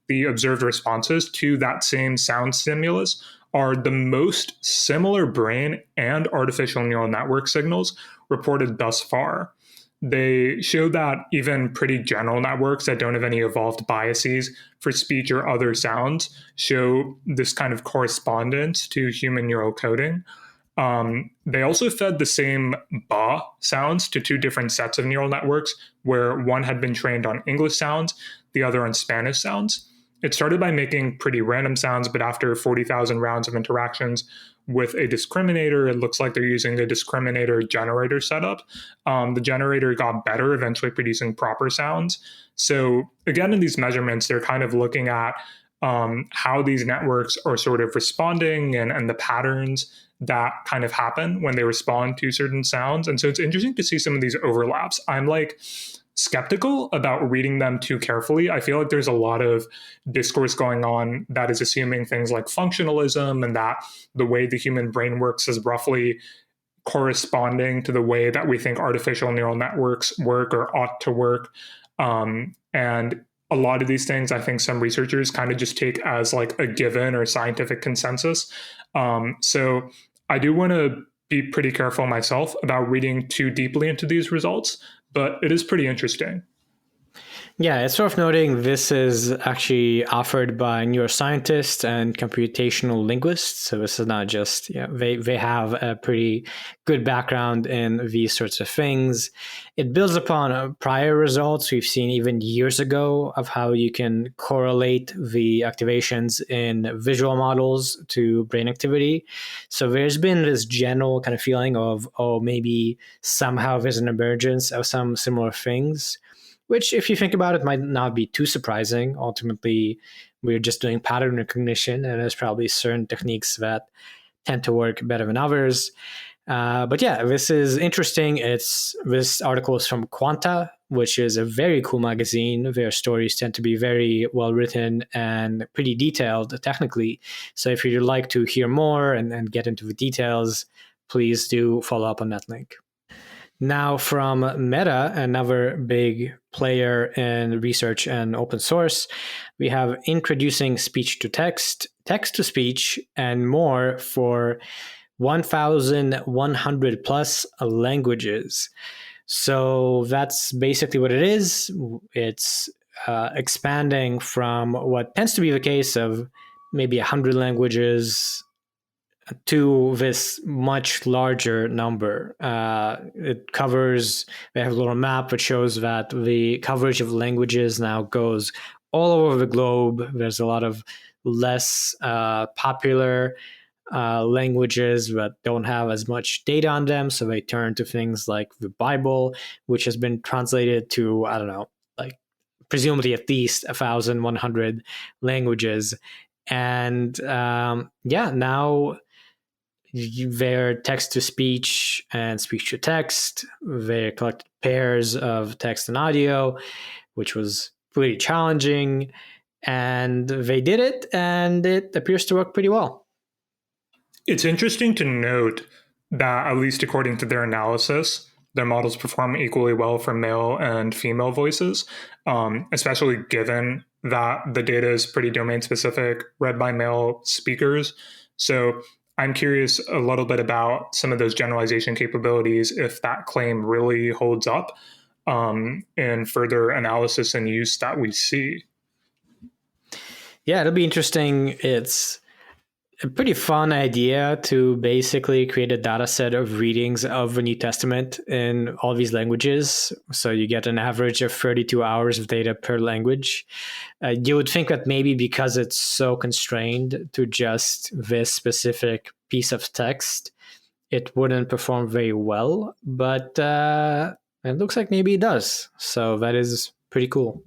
the observed responses to that same sound stimulus are the most similar brain and artificial neural network signals reported thus far. They show that even pretty general networks that don't have any evolved biases for speech or other sounds show this kind of correspondence to human neural coding. They also fed the same ba sounds to two different sets of neural networks, where one had been trained on English sounds, the other on Spanish sounds. It started by making pretty random sounds, but after 40,000 rounds of interactions with a discriminator, it looks like they're using a discriminator generator setup. The generator got better, eventually producing proper sounds. So again, in these measurements, they're kind of looking at how these networks are sort of responding and the patterns that kind of happen when they respond to certain sounds. And so it's interesting to see some of these overlaps. I'm like skeptical about reading them too carefully. I feel like there's a lot of discourse going on that is assuming things like functionalism and that the way the human brain works is roughly corresponding to the way that we think artificial neural networks work or ought to work. And a lot of these things, I think some researchers kind of just take as like a given or scientific consensus. So I do want to be pretty careful myself about reading too deeply into these results, but it is pretty interesting. Yeah, it's worth noting this is actually offered by neuroscientists and computational linguists. So this is not just, they have a pretty good background in these sorts of things. It builds upon prior results we've seen even years ago of how you can correlate the activations in visual models to brain activity. So there's been this general kind of feeling of, maybe somehow there's an emergence of some similar things, which, if you think about it, might not be too surprising. Ultimately, we're just doing pattern recognition, and there's probably certain techniques that tend to work better than others. But yeah, this is interesting. This article is from Quanta, which is a very cool magazine. Their stories tend to be very well written and pretty detailed technically. So if you'd like to hear more and get into the details, please do follow up on that link. Now from Meta, another big player in research and open source, we have introducing speech to text, text to speech, and more for 1,100 plus languages. So that's basically what it is. It's expanding from what tends to be the case of maybe 100 languages to this much larger number. It covers, they have a little map which shows that the coverage of languages now goes all over the globe. There's a lot of less popular languages that don't have as much data on them. So they turn to things like the Bible, which has been translated to, I don't know, like presumably at least 1,100 languages. And now their text to speech and speech to text, they collected pairs of text and audio, which was pretty challenging. And they did it, and it appears to work pretty well. It's interesting to note that, at least according to their analysis, their models perform equally well for male and female voices, especially given that the data is pretty domain specific, read by male speakers. So I'm curious a little bit about some of those generalization capabilities, if that claim really holds up in further analysis and use that we see. Yeah, it'll be interesting. It's a pretty fun idea to basically create a data set of readings of the New Testament in all these languages. So you get an average of 32 hours of data per language. You would think that maybe because it's so constrained to just this specific piece of text, it wouldn't perform very well, but it looks like maybe it does. So that is pretty cool.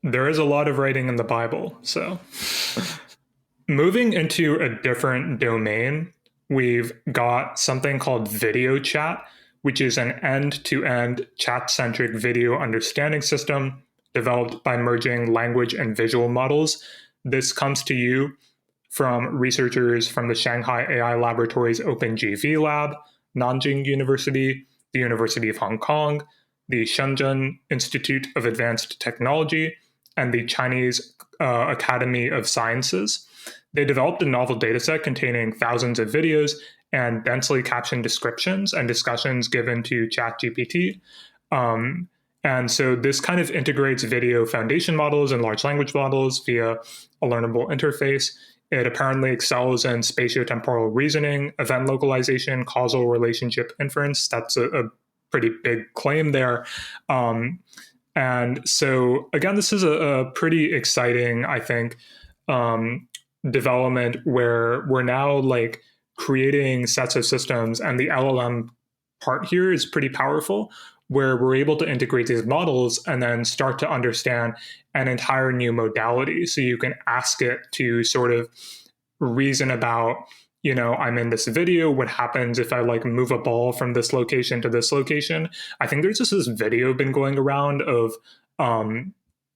There is a lot of writing in the Bible, so... Moving into a different domain, we've got something called VideoChat, which is an end-to-end chat-centric video understanding system developed by merging language and visual models. This comes to you from researchers from the Shanghai AI Laboratories OpenGV Lab, Nanjing University, the University of Hong Kong, the Shenzhen Institute of Advanced Technology, and the Chinese Academy of Sciences. They developed a novel dataset containing thousands of videos and densely captioned descriptions and discussions given to ChatGPT. And so this kind of integrates video foundation models and large language models via a learnable interface. It apparently excels in spatiotemporal reasoning, event localization, causal relationship inference. That's a pretty big claim there. And so, again, this is a pretty exciting, I think, development where we're now like creating sets of systems, and the LLM part here is pretty powerful, where we're able to integrate these models and then start to understand an entire new modality. So you can ask it to sort of reason about, you know, I'm in this video, what happens if I like move a ball from this location to this location? I think there's just this video been going around of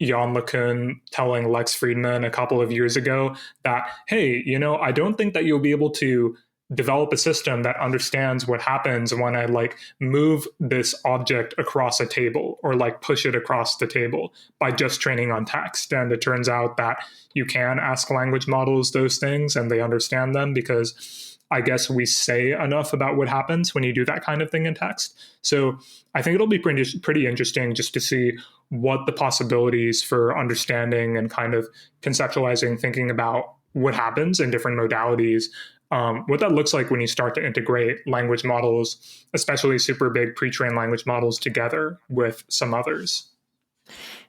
Jan LeCun telling Lex Friedman a couple of years ago that, hey, you know, I don't think that you'll be able to develop a system that understands what happens when I like move this object across a table or like push it across the table by just training on text. And it turns out that you can ask language models those things and they understand them, because I guess we say enough about what happens when you do that kind of thing in text. So I think it'll be pretty interesting just to see what the possibilities for understanding and kind of conceptualizing, thinking about what happens in different modalities, what that looks like when you start to integrate language models, especially super big pre-trained language models, together with some others.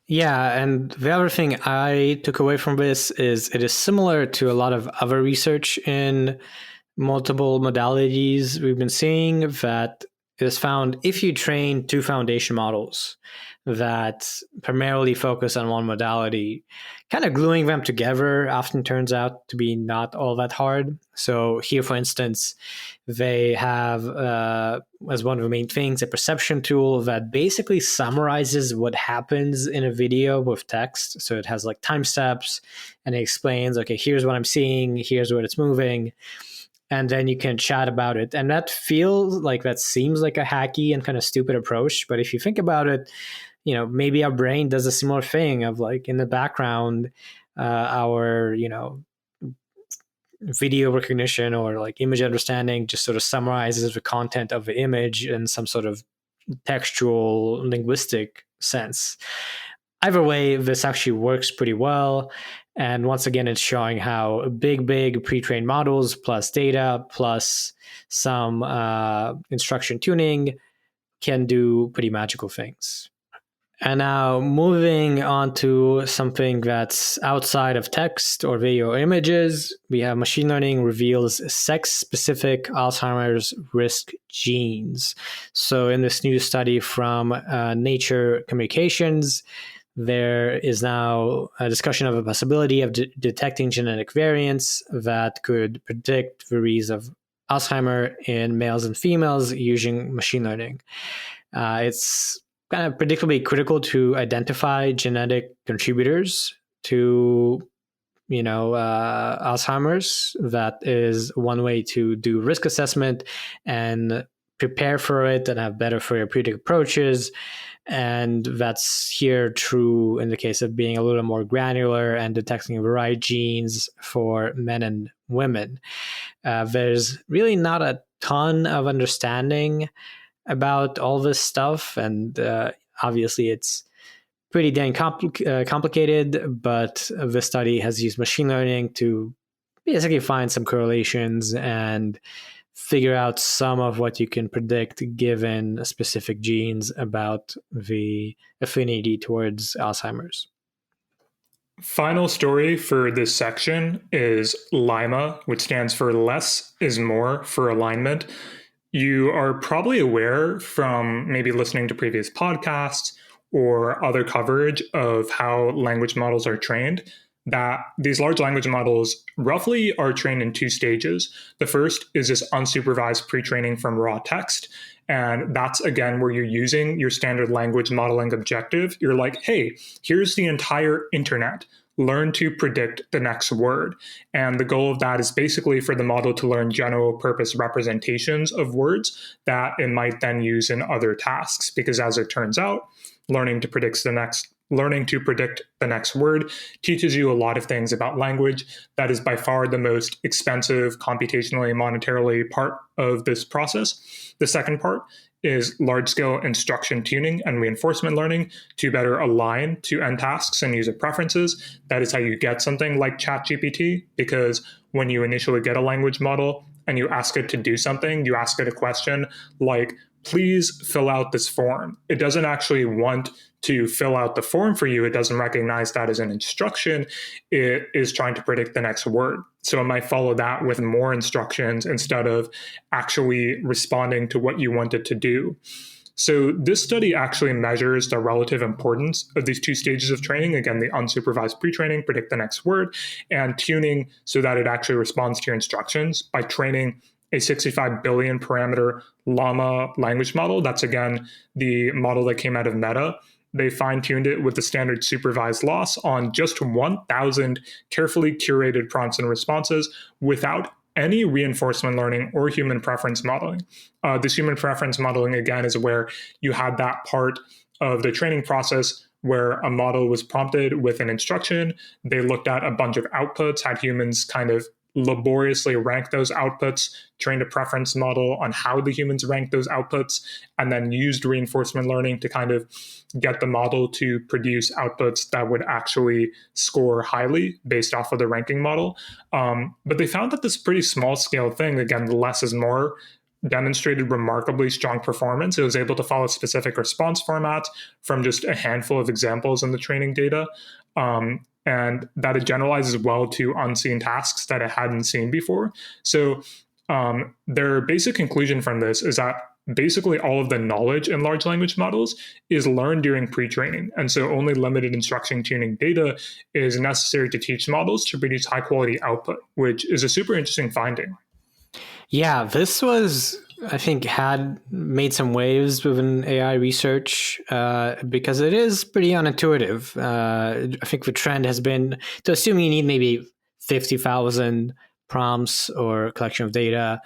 Yeah, and the other thing I took away from this is it is similar to a lot of other research in multiple modalities we've been seeing, that it is found if you train two foundation models that primarily focus on one modality, kind of gluing them together often turns out to be not all that hard. So here, for instance, they have, as one of the main things, a perception tool that basically summarizes what happens in a video with text. So it has like time steps, and it explains, okay, here's what I'm seeing, here's what it's moving. And then you can chat about it. And that feels like, that seems like a hacky and kind of stupid approach. But if you think about it, you know, maybe our brain does a similar thing of like in the background, our, you know, video recognition or like image understanding just sort of summarizes the content of the image in some sort of textual linguistic sense. Either way, this actually works pretty well. And once again, it's showing how big pre-trained models plus data plus some instruction tuning can do pretty magical things. And now moving on to something that's outside of text or video or images, we have machine learning reveals sex-specific Alzheimer's risk genes. So in this new study from Nature Communications, there is now a discussion of a possibility of detecting genetic variants that could predict the rise of Alzheimer in males and females using machine learning. It's kind of predictably critical to identify genetic contributors to Alzheimer's. That is one way to do risk assessment and prepare for it and have better therapeutic approaches. And that's here true in the case of being a little more granular and detecting the right genes for men and women. There's really not a ton of understanding about all this stuff, and obviously it's pretty dang complicated, but the study has used machine learning to basically find some correlations and figure out some of what you can predict given specific genes about the affinity towards Alzheimer's. Final story for this section is LIMA, which stands for Less is More for alignment. You are probably aware from maybe listening to previous podcasts or other coverage of how language models are trained, that these large language models roughly are trained in two stages. The first is this unsupervised pre-training from raw text. And that's, again, where you're using your standard language modeling objective. You're like, hey, here's the entire internet. Learn to predict the next word. And the goal of that is basically for the model to learn general purpose representations of words that it might then use in other tasks. Because as it turns out, learning to predict the next word teaches you a lot of things about language. That is by far the most expensive computationally and monetarily part of this process. The second part is large-scale instruction tuning and reinforcement learning to better align to end tasks and user preferences. That is how you get something like ChatGPT, because when you initially get a language model and you ask it to do something, you ask it a question like, please fill out this form. It doesn't actually want to fill out the form for you. It doesn't recognize that as an instruction. It is trying to predict the next word. So it might follow that with more instructions instead of actually responding to what you want it to do. So this study actually measures the relative importance of these two stages of training. Again, the unsupervised pre-training, predict the next word, and tuning so that it actually responds to your instructions by training a 65 billion parameter llama language model. That's, again, the model that came out of Meta. They fine-tuned it with the standard supervised loss on just 1,000 carefully curated prompts and responses without any reinforcement learning or human preference modeling. This human preference modeling, again, is where you had that part of the training process where a model was prompted with an instruction. They looked at a bunch of outputs, had humans kind of laboriously rank those outputs, trained a preference model on how the humans rank those outputs, and then used reinforcement learning to kind of get the model to produce outputs that would actually score highly based off of the ranking model. But they found that this pretty small scale thing, again, the less is more, demonstrated remarkably strong performance. It was able to follow specific response formats from just a handful of examples in the training data. And that it generalizes well to unseen tasks that it hadn't seen before. So their basic conclusion from this is that basically all of the knowledge in large language models is learned during pre-training. And so only limited instruction tuning data is necessary to teach models to produce high quality output, which is a super interesting finding. Yeah, this was, I think, had made some waves within AI research because it is pretty unintuitive. I think the trend has been to assume you need maybe 50,000 prompts or collection of data.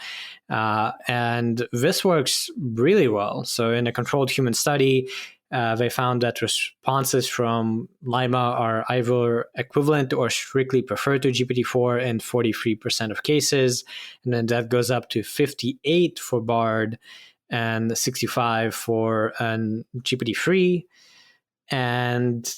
And this works really well. So in a controlled human study, they found that responses from LIMA are either equivalent or strictly preferred to GPT-4 in 43% of cases. And then that goes up to 58 for BARD and 65 for GPT-3. And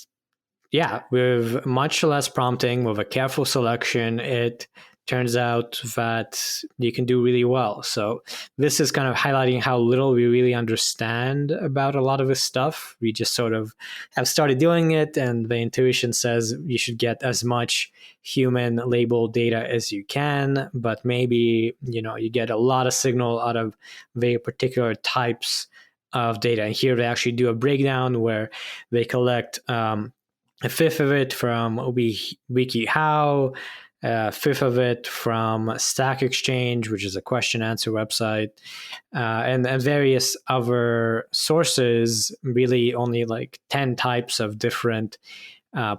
yeah, with much less prompting, with a careful selection, it turns out that you can do really well. So this is kind of highlighting how little we really understand about a lot of this stuff. We just sort of have started doing it, and the intuition says you should get as much human labeled data as you can, but maybe, you get a lot of signal out of very particular types of data. And here they actually do a breakdown where they collect a fifth of it from WikiHow, a fifth of it from Stack Exchange, which is a question answer website, and various other sources, really only like 10 types of different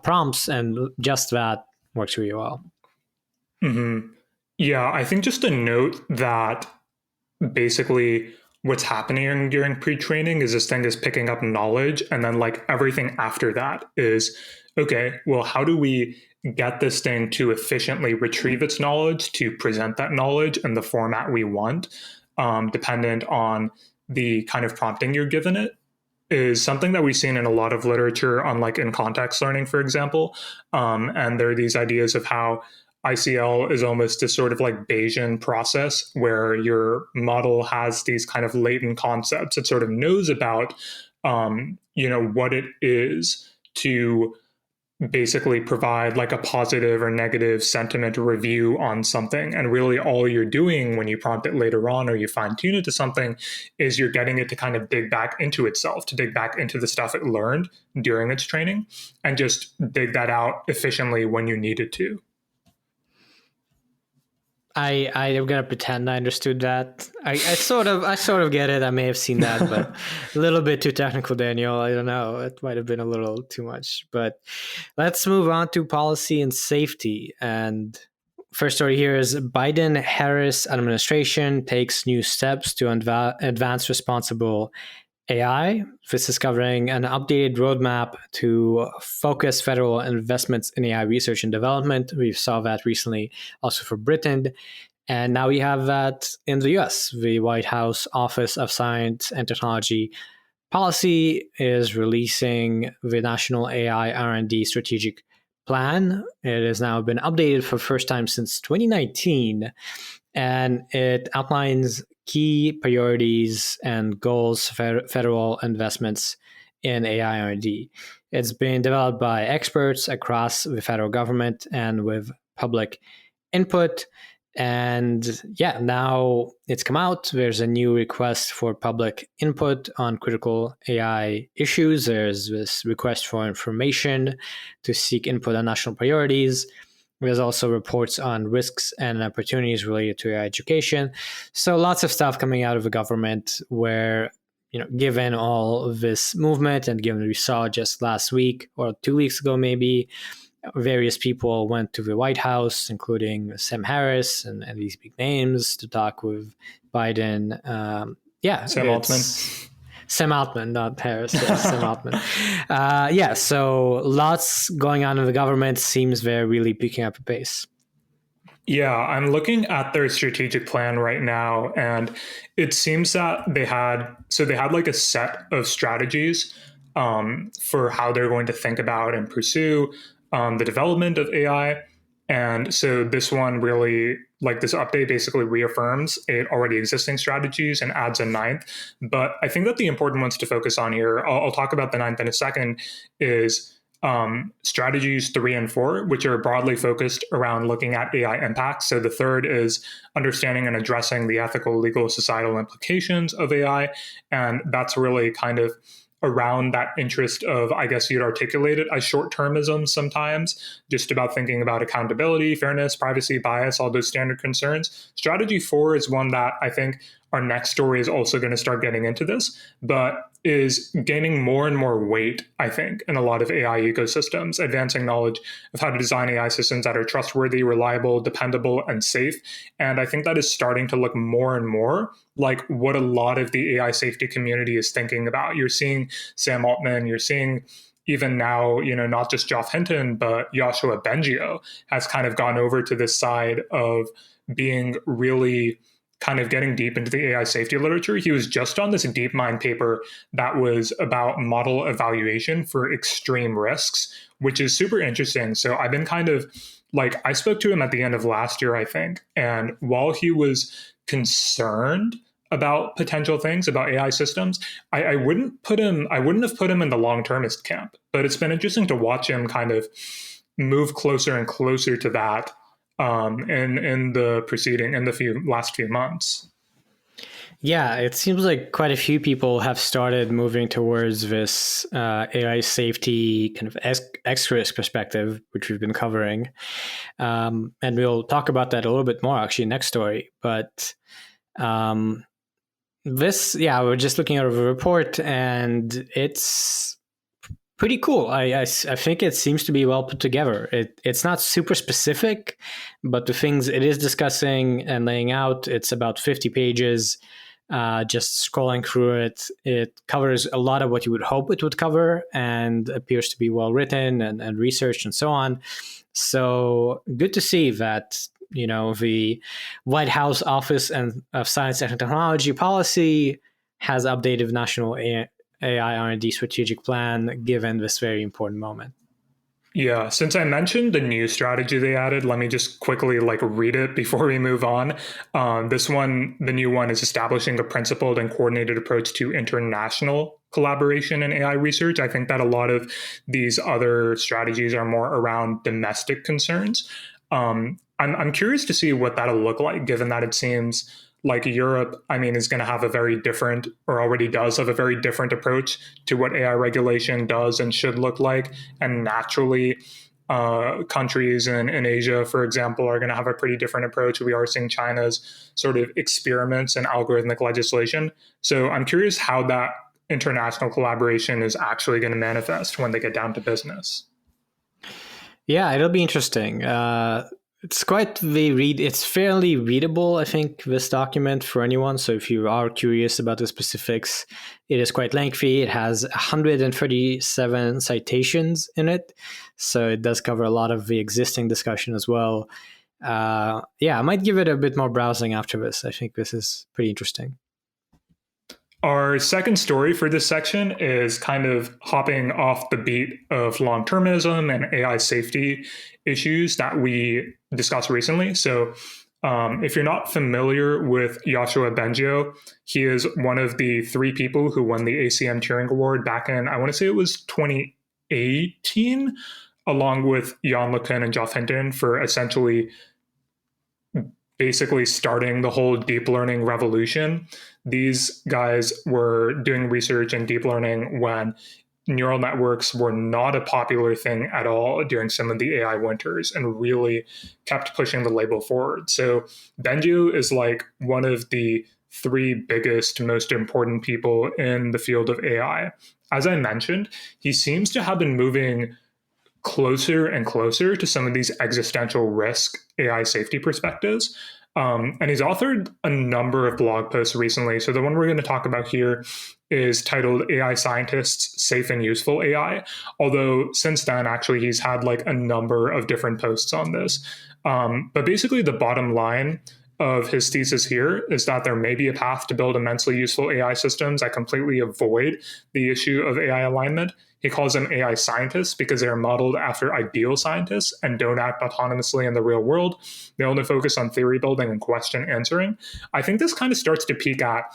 prompts, and just that works really well. Mm-hmm. Yeah, I think just a note that basically what's happening during pre-training is this thing is picking up knowledge, and then like everything after that is, okay, well, how do we get this thing to efficiently retrieve its knowledge, to present that knowledge in the format we want, dependent on the kind of prompting you're given it, is something that we've seen in a lot of literature on like in context learning, for example. And there are these ideas of how ICL is almost this sort of like Bayesian process where your model has these kind of latent concepts. It sort of knows about, what it is to basically provide like a positive or negative sentiment review on something. And really all you're doing when you prompt it later on or you fine tune it to something is you're getting it to kind of dig back into itself, to dig back into the stuff it learned during its training and just dig that out efficiently when you need it to. I am gonna pretend I understood that. I sort of get it. I may have seen that, but a little bit too technical, Daniel. I don't know. It might have been a little too much. But let's move on to policy and safety. And first story here is Biden-Harris administration takes new steps to advance responsible AI. This is covering an updated roadmap to focus federal investments in AI research and development. We saw that recently also for Britain. And now we have that in the US. The White House Office of Science and Technology Policy is releasing the National AI R&D Strategic Plan. It has now been updated for the first time since 2019, and it outlines key priorities and goals for federal investments in AI R&D. It's been developed by experts across the federal government and with public input. And yeah, now it's come out. There's a new request for public input on critical AI issues. There's this request for information to seek input on national priorities. There's also reports on risks and opportunities related to AI education. So lots of stuff coming out of the government where, given all of this movement and given we saw just last week or 2 weeks ago, maybe, various people went to the White House, including Sam Harris and these big names to talk with Biden. Sam Altman. Sam Altman, not Harris. Yes, Sam Altman. So lots going on in the government. Seems they're really picking up a pace. Yeah, I'm looking at their strategic plan right now, and it seems that they had like a set of strategies for how they're going to think about and pursue the development of AI. And so this one really, like this update basically reaffirms already existing strategies and adds a ninth. But I think that the important ones to focus on here, I'll talk about the ninth in a second, is strategies 3 and 4, which are broadly focused around looking at AI impacts. So the third is understanding and addressing the ethical, legal, societal implications of AI. And that's really kind of around that interest of, I guess you'd articulate it as short-termism sometimes, just about thinking about accountability, fairness, privacy, bias, all those standard concerns. Strategy 4 is one that I think our next story is also going to start getting into this, but is gaining more and more weight, I think, in a lot of AI ecosystems, advancing knowledge of how to design AI systems that are trustworthy, reliable, dependable, and safe. And I think that is starting to look more and more like what a lot of the AI safety community is thinking about. You're seeing Sam Altman, you're seeing even now, not just Geoff Hinton, but Yoshua Bengio has kind of gone over to this side of being really kind of getting deep into the AI safety literature, he was just on this DeepMind paper that was about model evaluation for extreme risks, which is super interesting. So I've been kind of like, I spoke to him at the end of last year, I think. And while he was concerned about potential things about AI systems, I wouldn't have put him in the long-termist camp. But it's been interesting to watch him kind of move closer and closer to that in the last few months. Yeah, it seems like quite a few people have started moving towards this AI safety kind of X-risk perspective, which we've been covering. And we'll talk about that a little bit more actually next story. But we're just looking at a report and it's pretty cool. I think it seems to be well put together. It's not super specific, but the things it is discussing and laying out, it's about 50 pages. Just scrolling through it, it covers a lot of what you would hope it would cover and appears to be well written and researched and so on. So good to see that, the White House Office of Science and Technology Policy has updated national AI R&D strategic plan given this very important moment. Yeah, since I mentioned the new strategy they added, let me just quickly read it before we move on. The new one is establishing a principled and coordinated approach to international collaboration in AI research. I think that a lot of these other strategies are more around domestic concerns. I'm curious to see what that'll look like, given that it seems like Europe, is going to have a very different, or already does have a very different approach to what AI regulation does and should look like. And naturally, countries in Asia, for example, are going to have a pretty different approach. We are seeing China's sort of experiments in algorithmic legislation. So I'm curious how that international collaboration is actually going to manifest when they get down to business. Yeah, it'll be interesting. It's it's fairly readable, I think, this document for anyone. So if you are curious about the specifics, it is quite lengthy. It has 137 citations in it. So it does cover a lot of the existing discussion as well. I might give it a bit more browsing after this. I think this is pretty interesting. Our second story for this section is kind of hopping off the beat of long-termism and AI safety issues that we discussed recently. So if you're not familiar with Yoshua Bengio, he is one of the 3 people who won the ACM Turing Award back in, I want to say it was 2018, along with Jan LeCun and Geoff Hinton for essentially basically starting the whole deep learning revolution. These guys were doing research in deep learning when neural networks were not a popular thing at all during some of the AI winters, and really kept pushing the label forward. So Bengio is one of the 3 biggest, most important people in the field of AI. As I mentioned, he seems to have been moving closer and closer to some of these existential risk AI safety perspectives. And he's authored a number of blog posts recently. So the one we're going to talk about here is titled AI Scientists Safe and Useful AI. Although since then, actually, he's had a number of different posts on this. But basically, the bottom line of his thesis here is that there may be a path to build immensely useful AI systems that completely avoid the issue of AI alignment. He calls them AI scientists because they are modeled after ideal scientists and don't act autonomously in the real world. They only focus on theory building and question answering. I think this kind of starts to peek at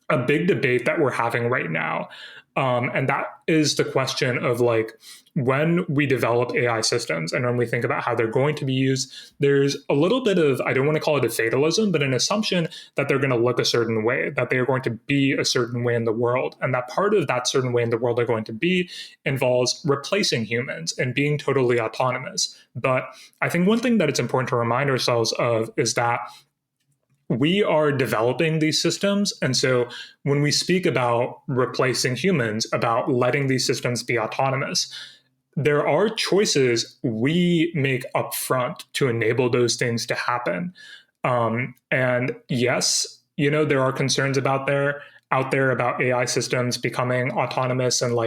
a big debate that we're having right now. And that is the question of when we develop AI systems and when we think about how they're going to be used, there's a little bit of, I don't want to call it a fatalism, but an assumption that they're going to look a certain way, that they are going to be a certain way in the world. And that part of that certain way in the world they're going to be involves replacing humans and being totally autonomous. But I think one thing that it's important to remind ourselves of is that we are developing these systems. And so when we speak about replacing humans, about letting these systems be autonomous, there are choices we make upfront to enable those things to happen. And yes, there are concerns out there about AI systems becoming autonomous and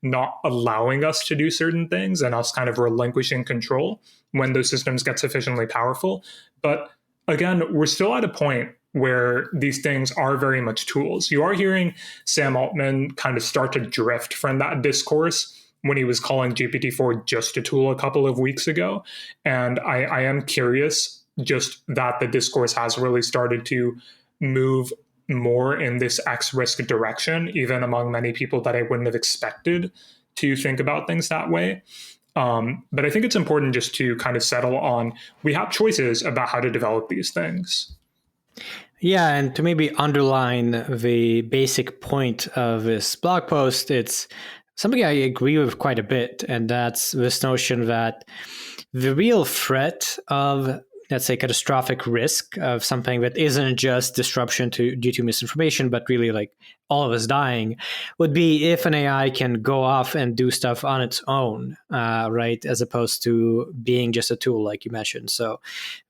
not allowing us to do certain things and us kind of relinquishing control when those systems get sufficiently powerful. But again, we're still at a point where these things are very much tools. You are hearing Sam Altman kind of start to drift from that discourse when he was calling GPT-4 just a tool a couple of weeks ago. And I am curious just that the discourse has really started to move more in this X risk direction, even among many people that I wouldn't have expected to think about things that way. But I think it's important just to kind of settle on, we have choices about how to develop these things. Yeah, and to maybe underline the basic point of this blog post, it's something I agree with quite a bit, and that's this notion that the real threat of, let's say, catastrophic risk of something that isn't just disruption due to misinformation, but really like all of us dying, would be if an AI can go off and do stuff on its own, right? As opposed to being just a tool, like you mentioned. So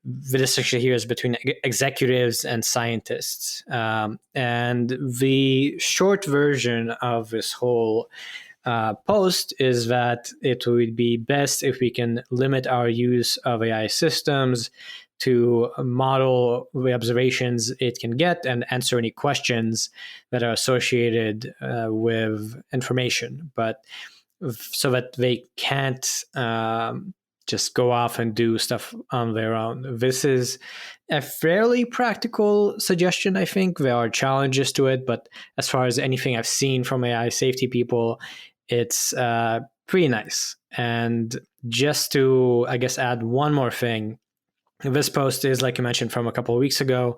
the distinction here is between executives and scientists. And the short version of this whole post is that it would be best if we can limit our use of AI systems to model the observations it can get and answer any questions that are associated with information, but so that they can't just go off and do stuff on their own. This is a fairly practical suggestion, I think. There are challenges to it, but as far as anything I've seen from AI safety people, it's pretty nice. And just to, I guess, add one more thing, this post is, like you mentioned, from a couple of weeks ago.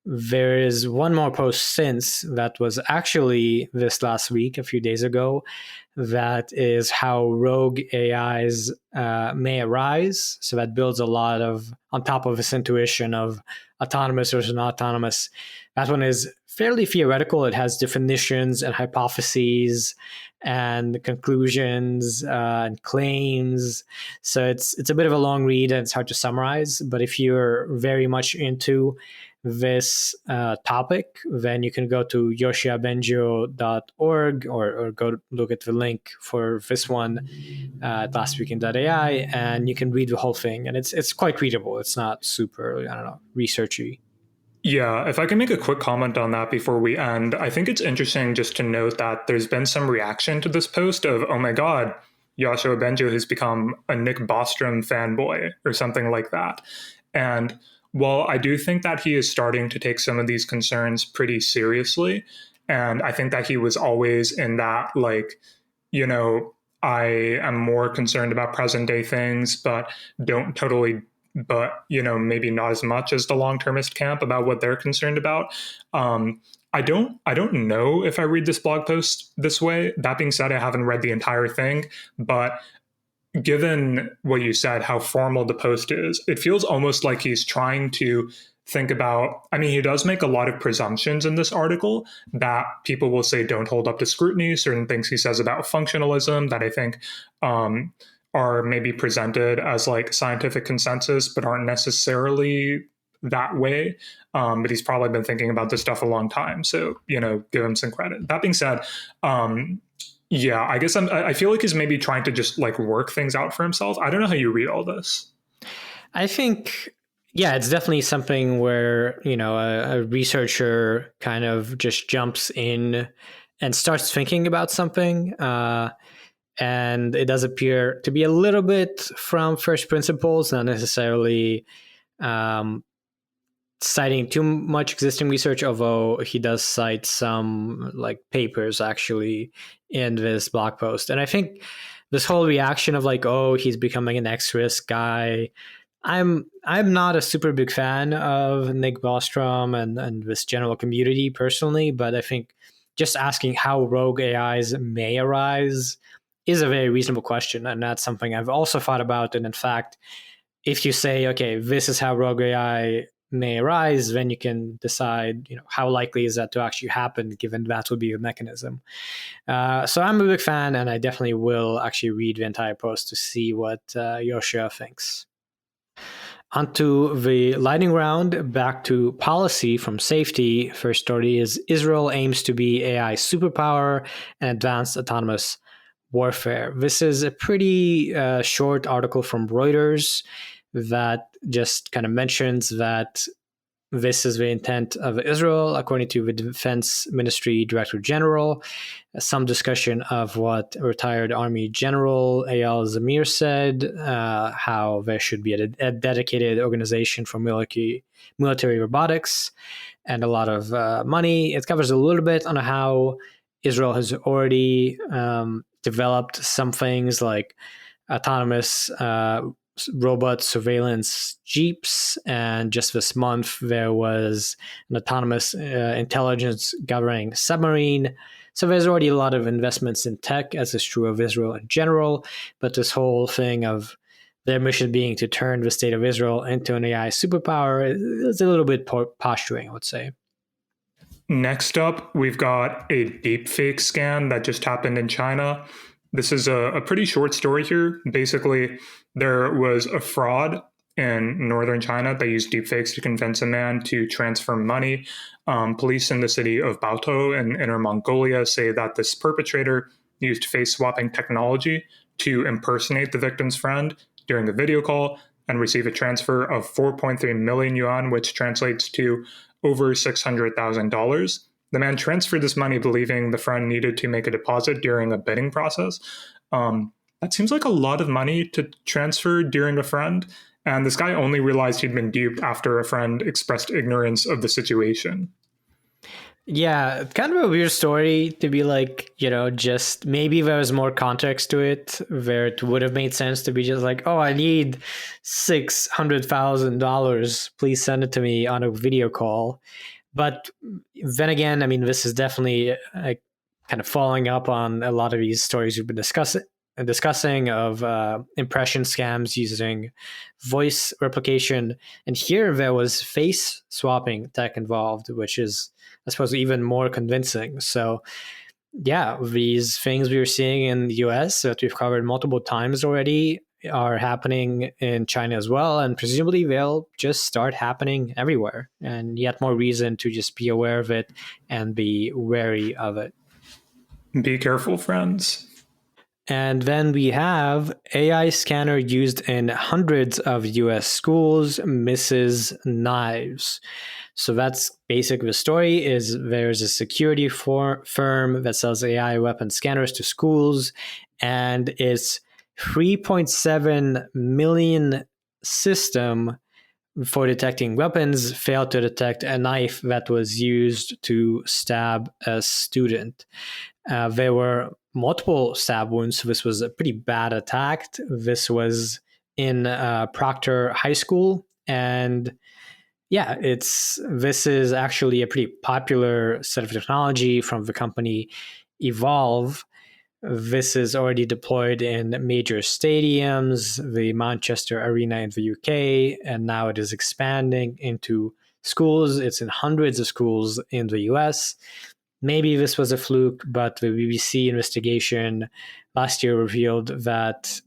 There is one more post since that was actually this last week, a few days ago, that is how rogue AIs may arise. So that builds a lot of, on top of this intuition of autonomous versus not autonomous. That one is fairly theoretical. It has definitions and hypotheses and conclusions and claims. So it's a bit of a long read and it's hard to summarize. But if you're very much into this topic, then you can go to yoshiabenjo.org or go look at the link for this one at lastweekend.ai, and you can read the whole thing. And it's quite readable. It's not super, I don't know, researchy. Yeah, if I can make a quick comment on that before we end, I think it's interesting just to note that there's been some reaction to this post of, oh my God, Yoshua Benjo has become a Nick Bostrom fanboy or something like that. And while I do think that he is starting to take some of these concerns pretty seriously, and I think that he was always in that, like, you know, I am more concerned about present day things, but don't totally, but, you know, maybe not as much as the long-termist camp about what they're concerned about. I don't know if I read this blog post this way. That being said, I haven't read the entire thing, but given what you said, how formal the post is, it feels almost like he's trying to think about, I mean, he does make a lot of presumptions in this article that people will say don't hold up to scrutiny, certain things he says about functionalism that I think are maybe presented as like scientific consensus, but aren't necessarily that way. But he's probably been thinking about this stuff a long time. So, you know, give him some credit. That being said, yeah, I guess I feel like he's maybe trying to just like work things out for himself. I don't know how you read all this. I think, yeah, it's definitely something where, you know, a researcher kind of just jumps in and starts thinking about something. And it does appear to be a little bit from first principles, not necessarily citing too much existing research, although he does cite some like papers actually in this blog post. And I think this whole reaction of like, oh, he's becoming an X-risk guy, I'm not a super big fan of Nick Bostrom and this general community personally, but I think just asking how rogue AIs may arise is a very reasonable question, and that's something I've also thought about. And in fact, if you say, okay, this is how rogue AI may arise, then you can decide, you know, how likely is that to actually happen, given that would be a mechanism. So I'm a big fan, and I definitely will actually read the entire post to see what Yoshia thinks. Onto the lightning round, back to policy from safety. First story is Israel aims to be AI superpower and advanced autonomous warfare. This is a pretty short article from Reuters that just kind of mentions that this is the intent of Israel, according to the Defense Ministry Director General. Some discussion of what retired Army General Eyal Zamir said, how there should be a dedicated organization for military robotics, and a lot of money. It covers a little bit on how Israel has already developed some things like autonomous robot surveillance jeeps, and just this month there was an autonomous intelligence governing submarine. So there's already a lot of investments in tech, as is true of Israel in general, but this whole thing of their mission being to turn the state of Israel into an AI superpower is a little bit posturing, I would say. Next up, we've got a deepfake scan that just happened in China. This is a pretty short story here. Basically, there was a fraud in northern China that used deepfakes to convince a man to transfer money. Police in the city of Baotou in Inner Mongolia say that this perpetrator used face swapping technology to impersonate the victim's friend during a video call and receive a transfer of 4.3 million yuan, which translates to over $600,000. The man transferred this money believing the friend needed to make a deposit during a bidding process. That seems like a lot of money to transfer during a friend. And this guy only realized he'd been duped after a friend expressed ignorance of the situation. Yeah, kind of a weird story to be like, just maybe there was more context to it where it would have made sense to be just like, oh, I need $600,000. Please send it to me on a video call. But then again, I mean, this is definitely kind of following up on a lot of these stories we've been discussing of impression scams using voice replication. And here there was face swapping tech involved, which is, I suppose, even more convincing. So yeah, these things we were seeing in the US that we've covered multiple times already are happening in China as well, and presumably they'll just start happening everywhere, and yet more reason to just be aware of it and be wary of it. Be careful, friends. And then we have AI scanner used in hundreds of US schools misses knives. So that's basically the story. Is there's a security firm that sells AI weapon scanners to schools, and its 3.7 million system for detecting weapons failed to detect a knife that was used to stab a student. There were multiple stab wounds. So this was a pretty bad attack. This was in Proctor High School, and yeah, this is actually a pretty popular set of technology from the company Evolve. This is already deployed in major stadiums, the Manchester Arena in the UK, and now it is expanding into schools. It's in hundreds of schools in the US. Maybe this was a fluke, but the BBC investigation last year revealed that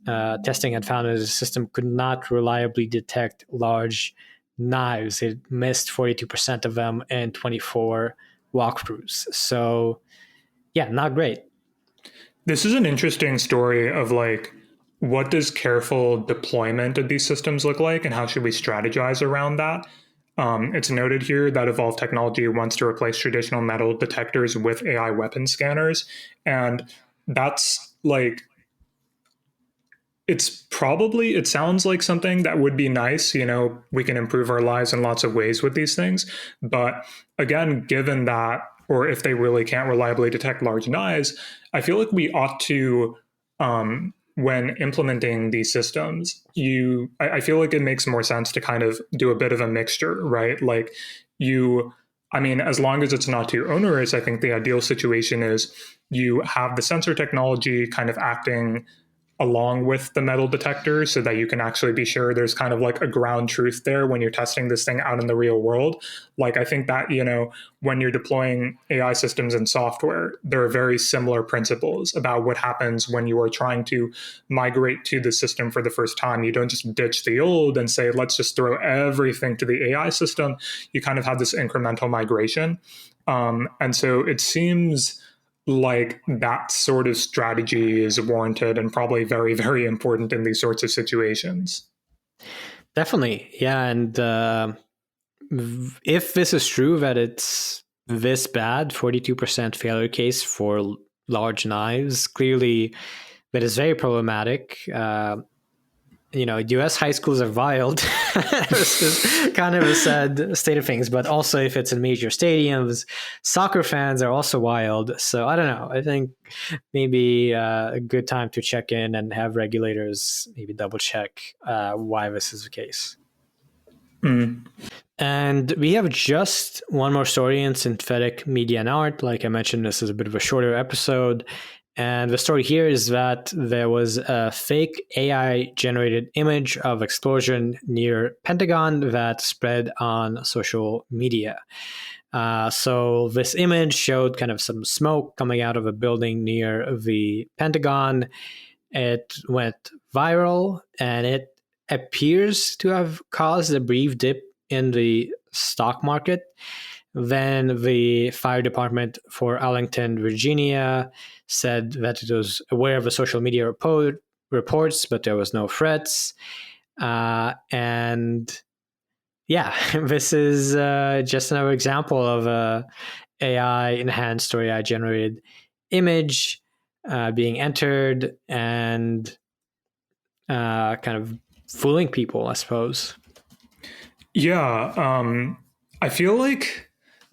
testing had found that the system could not reliably detect large knives. It missed 42% of them in 24 walkthroughs. So, yeah, not great. This is an interesting story of like, what does careful deployment of these systems look like, and how should we strategize around that? It's noted here that Evolve Technology wants to replace traditional metal detectors with AI weapon scanners. And that's like, it sounds like something that would be nice. We can improve our lives in lots of ways with these things. But again, given that, or if they really can't reliably detect large knives, I feel like we ought to, when implementing these systems, I feel like it makes more sense to kind of do a bit of a mixture, right? Like as long as it's not too onerous, I think the ideal situation is you have the sensor technology kind of acting along with the metal detector so that you can actually be sure there's kind of like a ground truth there when you're testing this thing out in the real world. Like, I think that, when you're deploying AI systems and software, there are very similar principles about what happens when you are trying to migrate to the system for the first time. You don't just ditch the old and say, let's just throw everything to the AI system. You kind of have this incremental migration. And so it seems like that sort of strategy is warranted and probably very, very important in these sorts of situations. Definitely. Yeah. And if this is true that it's this bad, 42% failure case for large knives, clearly that is very problematic. US high schools are wild. This is kind of a sad state of things, but also if it's in major stadiums, soccer fans are also wild. So I don't know. I think maybe a good time to check in and have regulators maybe double check why this is the case. And we have just one more story in synthetic media and art. Like I mentioned, this is a bit of a shorter episode. And the story here is that there was a fake AI generated image of explosion near Pentagon that spread on social media. So this image showed kind of some smoke coming out of a building near the Pentagon. It went viral, and it appears to have caused a brief dip in the stock market. Then the fire department for Arlington, Virginia, said that it was aware of the social media reports, but there was no threats. And yeah, this is just another example of a AI enhanced or AI generated image being entered and kind of fooling people, I suppose. Yeah, I feel like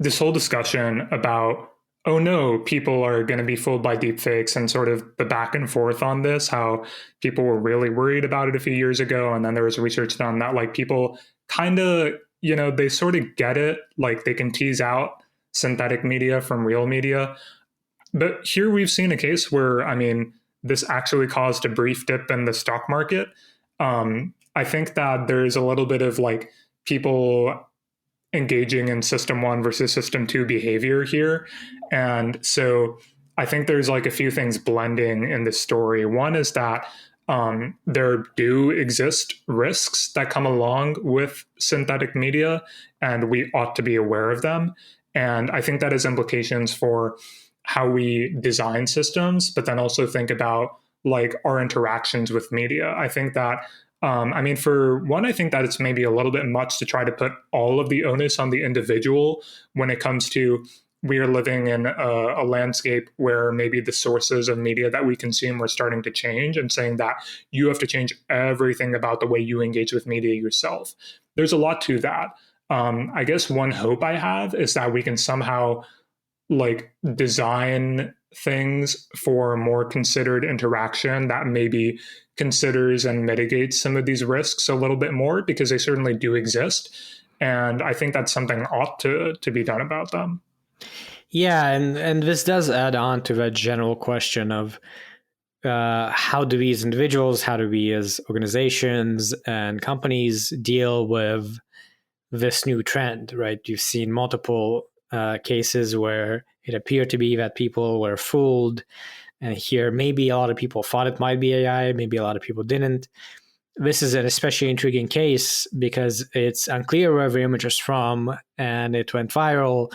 this whole discussion about, oh no, people are going to be fooled by deepfakes, and sort of the back and forth on this, how people were really worried about it a few years ago. And then there was research done that like people kind of, they sort of get it, like they can tease out synthetic media from real media. But here we've seen a case where, this actually caused a brief dip in the stock market. I think that there's a little bit of like people engaging in system 1 versus system 2 behavior here. And so I think there's like a few things blending in this story. One is that there do exist risks that come along with synthetic media, and we ought to be aware of them. And I think that has implications for how we design systems, but then also think about like our interactions with media. I think that for one, I think that it's maybe a little bit much to try to put all of the onus on the individual when it comes to we are living in a landscape where maybe the sources of media that we consume are starting to change, and saying that you have to change everything about the way you engage with media yourself. There's a lot to that. I guess one hope I have is that we can somehow like design things for more considered interaction that maybe considers and mitigates some of these risks a little bit more, because they certainly do exist. And I think that's something ought to be done about them. Yeah, and this does add on to that general question of how do we as individuals, how do we as organizations and companies deal with this new trend, right? You've seen multiple cases where it appeared to be that people were fooled. And here, maybe a lot of people thought it might be AI, maybe a lot of people didn't. This is an especially intriguing case because it's unclear where the image is from, and it went viral.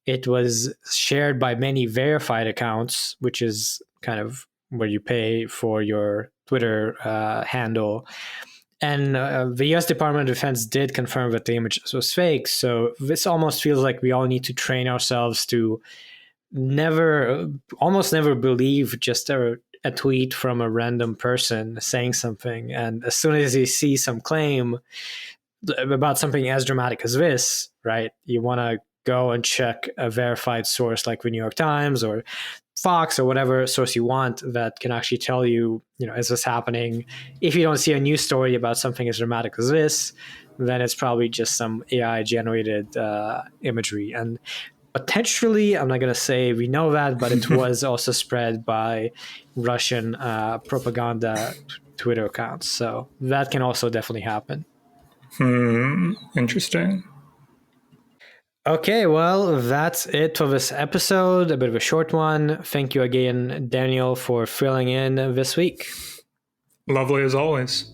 It was shared by many verified accounts, which is kind of where you pay for your Twitter handle. And the US Department of Defense did confirm that the image was fake. So this almost feels like we all need to train ourselves to almost never believe just a tweet from a random person saying something. And as soon as you see some claim about something as dramatic as this, right, you want to go and check a verified source like the New York Times or Fox or whatever source you want that can actually tell you, is this happening? If you don't see a news story about something as dramatic as this, then it's probably just some AI generated imagery. And potentially, I'm not going to say we know that, but it was also spread by Russian propaganda Twitter accounts. So that can also definitely happen. Interesting. Okay, well, that's it for this episode. A bit of a short one. Thank you again, Daniel, for filling in this week. Lovely as always.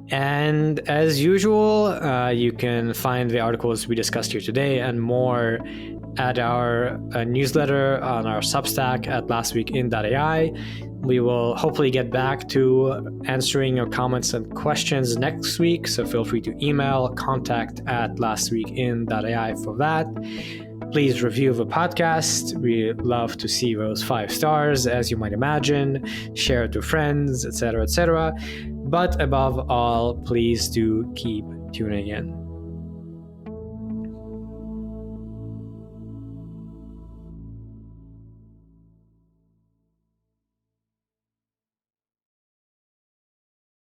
And as usual, you can find the articles we discussed here today and more at our newsletter on our Substack at lastweekin.ai. We will hopefully get back to answering your comments and questions next week, so feel free to email contact@lastweekin.ai for that. Please review the podcast. We love to see those 5 stars, as you might imagine. Share it to friends, etc., etc. But above all, please do keep tuning in.